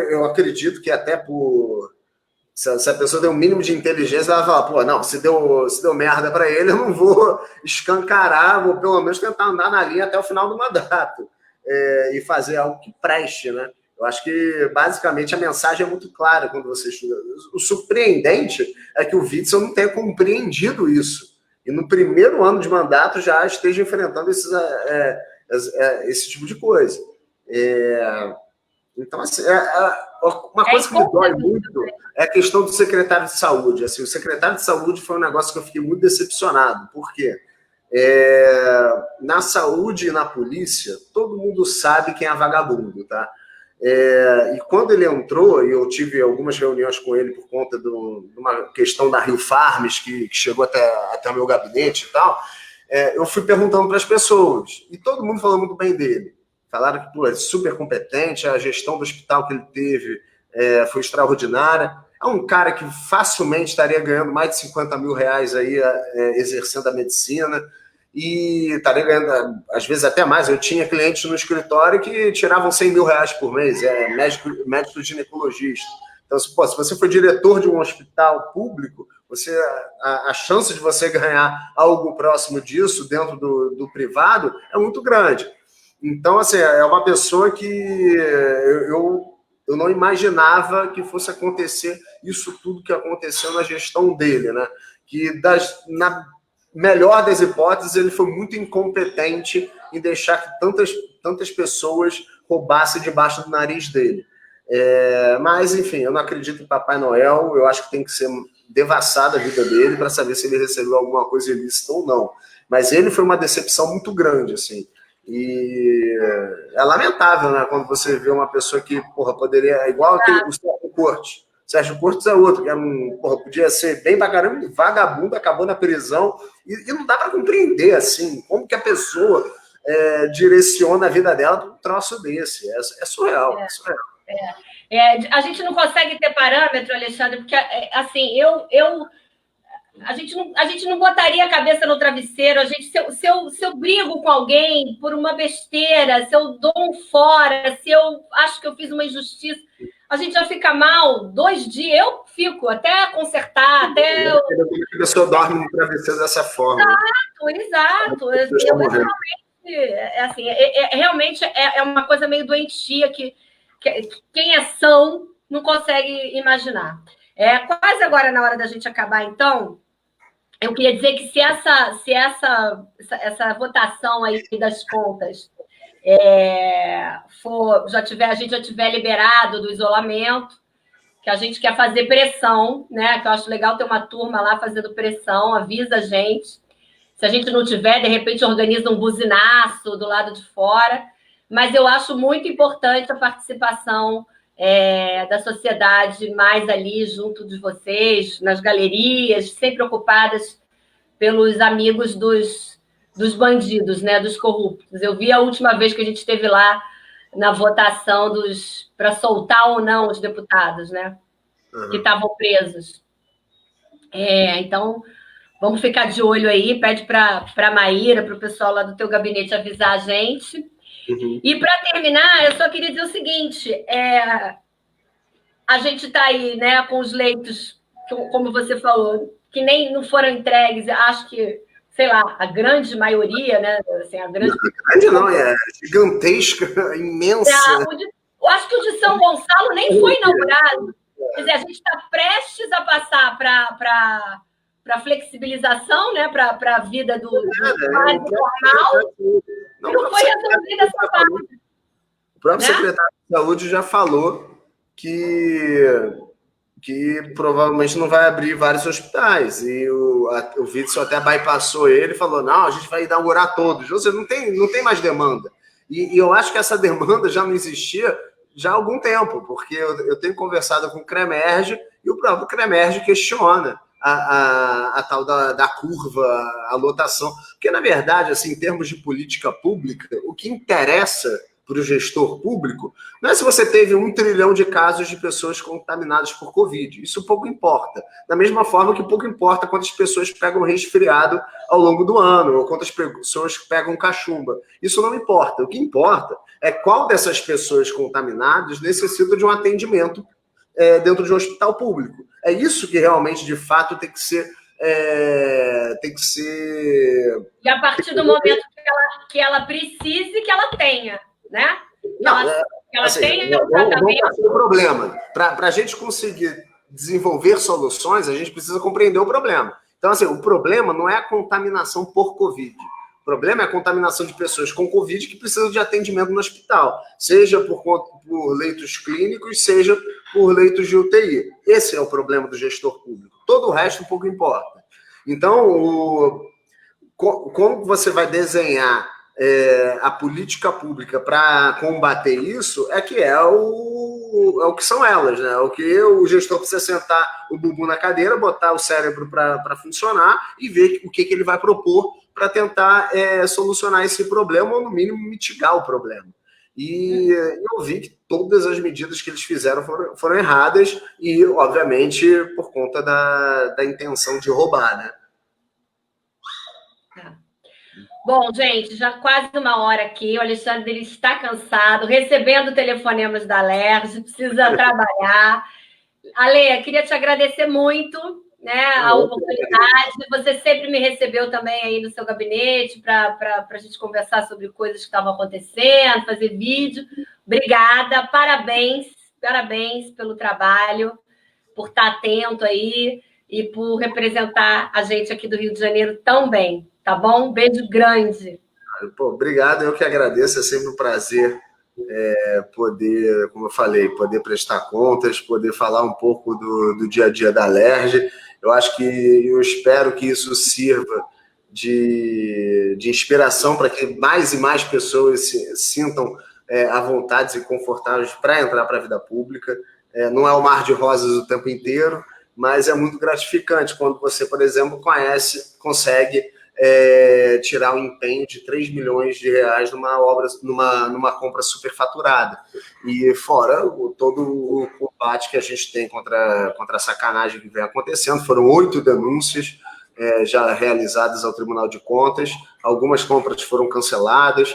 eu acredito que até por... Se a pessoa tem um mínimo de inteligência, ela vai falar, não, se deu merda para ele, eu não vou escancarar, vou pelo menos tentar andar na linha até o final do mandato e fazer algo que preste, né? Eu acho que, basicamente, a mensagem é muito clara quando você estuda. O surpreendente é que o Witzel não tenha compreendido isso. E no primeiro ano de mandato já esteja enfrentando esse tipo de coisa. Então, assim, uma coisa que me dói muito é a questão do secretário de saúde. Assim, o secretário de saúde foi um negócio que eu fiquei muito decepcionado. Por quê? Na saúde e na polícia, todo mundo sabe quem é vagabundo, tá? E quando ele entrou, e eu tive algumas reuniões com ele por conta de uma questão da Rio Farms, que chegou até o meu gabinete e tal, eu fui perguntando para as pessoas, e todo mundo falou muito bem dele. Falaram que é super competente, a gestão do hospital que ele teve foi extraordinária. É um cara que facilmente estaria ganhando mais de 50 mil reais aí, exercendo a medicina, e estaria ganhando, às vezes, até mais. Eu tinha clientes no escritório que tiravam 100 mil reais por mês, médico ginecologista. Então, se você for diretor de um hospital público, a chance de você ganhar algo próximo disso dentro do privado é muito grande. Então, assim, é uma pessoa que eu não imaginava que fosse acontecer isso tudo que aconteceu na gestão dele, né? Que na melhor das hipóteses, ele foi muito incompetente em deixar que tantas pessoas roubassem debaixo do nariz dele. Mas, enfim, eu não acredito em Papai Noel, eu acho que tem que ser devassada a vida dele para saber se ele recebeu alguma coisa ilícita ou não. Mas ele foi uma decepção muito grande, assim. E é lamentável, né? Quando você vê uma pessoa que, porra, poderia. Igual aquele, o Sérgio Cortes. Sérgio Cortes é outro, que é porra, podia ser bem pra caramba, vagabundo, acabou na prisão. E não dá para compreender, assim, como que a pessoa direciona a vida dela para um troço desse. É surreal. É surreal. A gente não consegue ter parâmetro, Alexandre, porque, assim, a gente não botaria a cabeça no travesseiro. Se eu brigo com alguém por uma besteira, se eu dou um fora, se eu acho que eu fiz uma injustiça, a gente já fica mal 2 dias. Eu fico até consertar, até. A pessoa dorme no travesseiro dessa forma. Exato. Realmente é uma coisa meio doentia que quem é são não consegue imaginar. Quase agora na hora da gente acabar, então. Eu queria dizer que se essa votação aí das contas a gente já tiver liberado do isolamento, que a gente quer fazer pressão, né? Que eu acho legal ter uma turma lá fazendo pressão, avisa a gente. Se a gente não tiver, de repente organiza um buzinaço do lado de fora. Mas eu acho muito importante a participação da sociedade mais ali junto de vocês, nas galerias, sempre ocupadas pelos amigos dos bandidos, né, dos corruptos. Eu vi a última vez que a gente esteve lá na votação para soltar ou não os deputados, né, que estavam presos. Então, vamos ficar de olho aí, pede para a Maíra, para o pessoal lá do teu gabinete avisar a gente. E, para terminar, eu só queria dizer o seguinte, a gente está aí, né, com os leitos, como você falou, que nem não foram entregues, acho que, sei lá, a grande maioria, né, assim, a grande não, é gigantesca, imensa. Eu acho que o de São Gonçalo nem foi inaugurado. Quer dizer, a gente está prestes a passar para flexibilização, né, para a vida do normal, e não foi resolvida essa parte. O próprio secretário de Saúde já falou que provavelmente não vai abrir vários hospitais. E o Witzel até bypassou ele e falou, não, a gente vai inaugurar todos. Ou seja, não tem mais demanda. E eu acho que essa demanda já não existia já há algum tempo, porque eu tenho conversado com o Cremerge e o próprio Cremerge questiona a tal da curva, a lotação. Porque, na verdade, assim, em termos de política pública, o que interessa para o gestor público não é se você teve 1 trilhão de casos de pessoas contaminadas por Covid. Isso pouco importa. Da mesma forma que pouco importa quantas pessoas pegam resfriado ao longo do ano, ou quantas pessoas pegam cachumba. Isso não importa. O que importa é qual dessas pessoas contaminadas necessita de um atendimento dentro de um hospital público. É isso que realmente, de fato, tem que ser... E a partir do momento que ela precise, que ela tenha, né? Ela tenha um tratamento. Vamos o problema. Para a gente conseguir desenvolver soluções, a gente precisa compreender o problema. Então, assim, o problema não é a contaminação por Covid. O problema é a contaminação de pessoas com Covid que precisam de atendimento no hospital, seja por leitos clínicos, seja por leitos de UTI. Esse é o problema do gestor público. Todo o resto pouco importa. Então, como você vai desenhar a política pública para combater isso é o que são elas, né? O que o gestor precisa sentar o bumbum na cadeira, botar o cérebro para funcionar e ver o que ele vai propor para tentar solucionar esse problema ou, no mínimo, mitigar o problema. E eu vi que todas as medidas que eles fizeram foram erradas e, obviamente, por conta da intenção de roubar, né? Bom, gente, já quase 1 hora aqui. O Alexandre ele está cansado, recebendo telefonemas da Alerj, precisa trabalhar. Ale, queria te agradecer muito, né, a oportunidade. Você sempre me recebeu também aí no seu gabinete para a gente conversar sobre coisas que estavam acontecendo, fazer vídeo. Obrigada, parabéns pelo trabalho, por estar atento aí e por representar a gente aqui do Rio de Janeiro tão bem. Tá bom? Um beijo grande. Obrigado, eu que agradeço, é sempre um prazer poder, como eu falei, poder prestar contas, poder falar um pouco do dia a dia da Alerj. Eu espero que isso sirva de inspiração para que mais e mais pessoas se sintam à vontade e confortáveis para entrar para a vida pública. Não é o mar de rosas o tempo inteiro, mas é muito gratificante quando você, por exemplo, consegue tirar um empenho de 3 milhões de reais numa obra, numa compra superfaturada. E fora todo o combate que a gente tem contra a sacanagem que vem acontecendo, foram 8 denúncias já realizadas ao Tribunal de Contas, algumas compras foram canceladas.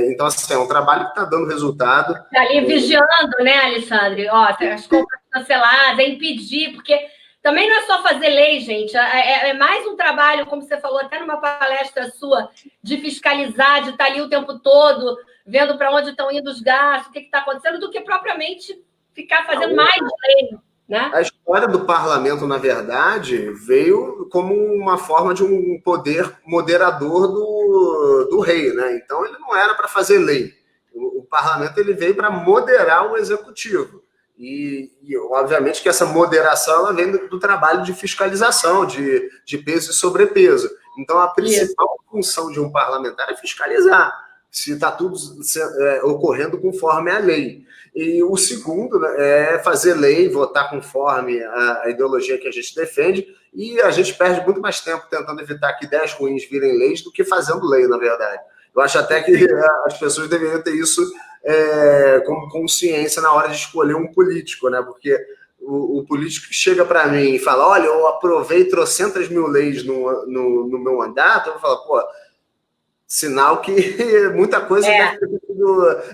Então, assim, é um trabalho que está dando resultado. Está ali vigiando, né, Alexandre? Ó, as compras canceladas, impedir, porque também não é só fazer lei, gente. É mais um trabalho, como você falou, até numa palestra sua, de fiscalizar, de estar ali o tempo todo, vendo para onde estão indo os gastos, o que está acontecendo, do que propriamente ficar fazendo mais lei. Né? A história do parlamento, na verdade, veio como uma forma de um poder moderador do rei, né? Então, ele não era para fazer lei. O parlamento ele veio para moderar o executivo. E, obviamente, que essa moderação ela vem do trabalho de fiscalização, de peso e sobrepeso. Então, a principal função de um parlamentar é fiscalizar se está tudo ocorrendo conforme a lei. E o segundo, né, é fazer lei, votar conforme a ideologia que a gente defende, e a gente perde muito mais tempo tentando evitar que ideias ruins virem leis do que fazendo lei, na verdade. Eu acho até que as pessoas deveriam ter isso como consciência na hora de escolher um político, né? Porque o político que chega para mim e fala, olha, eu aprovei trocentas mil leis no meu mandato, eu vou falar, pô, sinal que muita coisa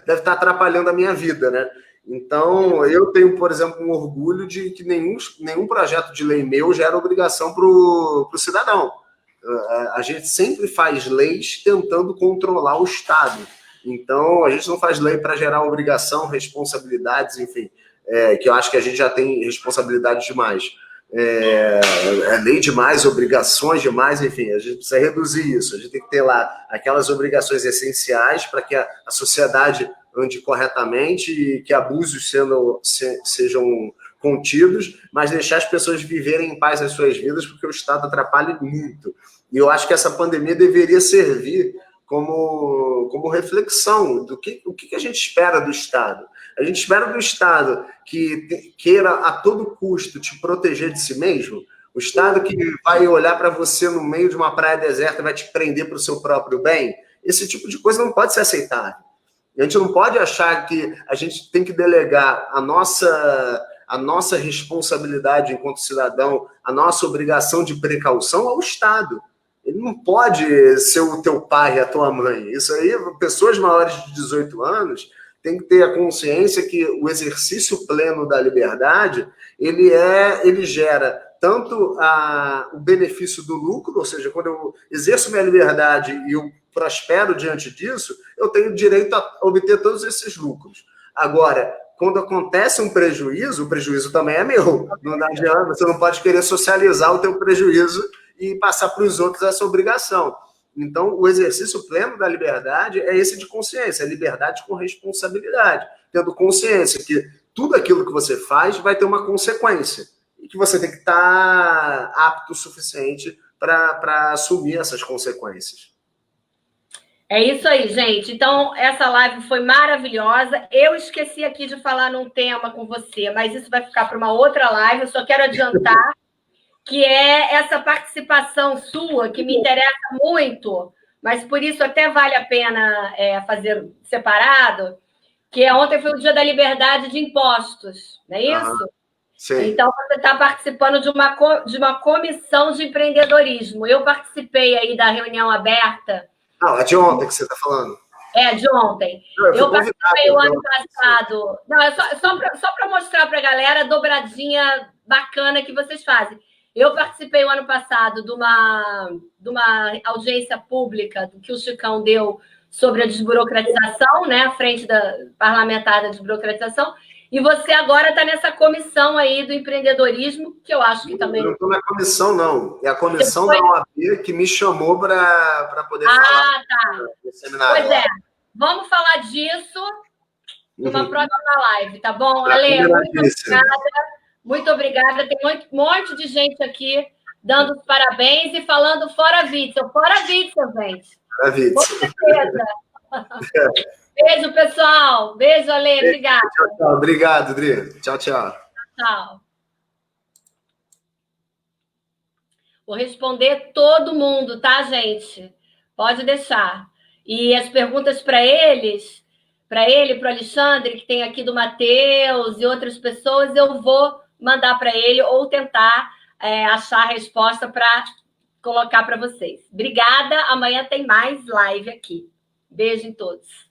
deve estar atrapalhando a minha vida, né? Então, eu tenho, por exemplo, um orgulho de que nenhum projeto de lei meu gera obrigação para o cidadão. A gente sempre faz leis tentando controlar o Estado. Então, a gente não faz lei para gerar obrigação, responsabilidades, enfim, que eu acho que a gente já tem responsabilidade demais. Lei demais, obrigações demais, enfim, a gente precisa reduzir isso. A gente tem que ter lá aquelas obrigações essenciais para que a sociedade ande corretamente e que abusos sejam contidos, mas deixar as pessoas viverem em paz as suas vidas, porque o Estado atrapalha muito. E eu acho que essa pandemia deveria servir como reflexão do o que a gente espera do Estado. A gente espera do Estado que queira a todo custo te proteger de si mesmo, o Estado que vai olhar para você no meio de uma praia deserta e vai te prender para o seu próprio bem. Esse tipo de coisa não pode ser aceitável. A gente não pode achar que a gente tem que delegar a nossa responsabilidade enquanto cidadão, a nossa obrigação de precaução ao Estado. Ele não pode ser o teu pai e a tua mãe. Isso aí, pessoas maiores de 18 anos têm que ter a consciência que o exercício pleno da liberdade, ele gera tanto o benefício do lucro, ou seja, quando eu exerço minha liberdade e eu prospero diante disso, eu tenho direito a obter todos esses lucros. Agora, quando acontece um prejuízo, o prejuízo também é meu. Não adianta, você não pode querer socializar o teu prejuízo e passar para os outros essa obrigação. Então, o exercício pleno da liberdade é esse de consciência, é liberdade com responsabilidade, tendo consciência que tudo aquilo que você faz vai ter uma consequência e que você tem que estar apto o suficiente para assumir essas consequências. É isso aí, gente. Então, essa live foi maravilhosa. Eu esqueci aqui de falar num tema com você, mas isso vai ficar para uma outra live. Eu só quero adiantar que é essa participação sua, que me interessa muito, mas por isso até vale a pena fazer separado, que ontem foi o Dia da Liberdade de Impostos, não é isso? Sim. Então, você está participando de uma comissão de empreendedorismo. Eu participei aí da reunião aberta. Não, é de ontem que você está falando. É, de ontem. Eu participei o ano passado. Não, é só para mostrar para a galera a dobradinha bacana que vocês fazem. Eu participei o ano passado de uma audiência pública que o Chicão deu sobre a desburocratização, né, à frente da parlamentar da desburocratização, e você agora está nessa comissão aí do empreendedorismo, que eu acho que também... Eu não estou na comissão, não. É a comissão da OAB que me chamou para poder falar no seminário. Pois é. Vamos falar disso numa próxima live, tá bom? Ale, muito obrigada. Muito obrigada. Tem um monte de gente aqui dando os parabéns e falando fora Witzel. Fora Witzel, gente. Fora Witzel. Com certeza. Beijo, pessoal. Beijo, Ale. Obrigada. Tchau, tchau. Obrigado, Dri. Tchau, tchau. Tchau. Vou responder todo mundo, tá, gente? Pode deixar. E as perguntas para eles, para ele, para o Alexandre, que tem aqui do Matheus e outras pessoas, eu vou mandar para ele ou tentar achar a resposta para colocar para vocês. Obrigada. Amanhã tem mais live aqui. Beijo em todos.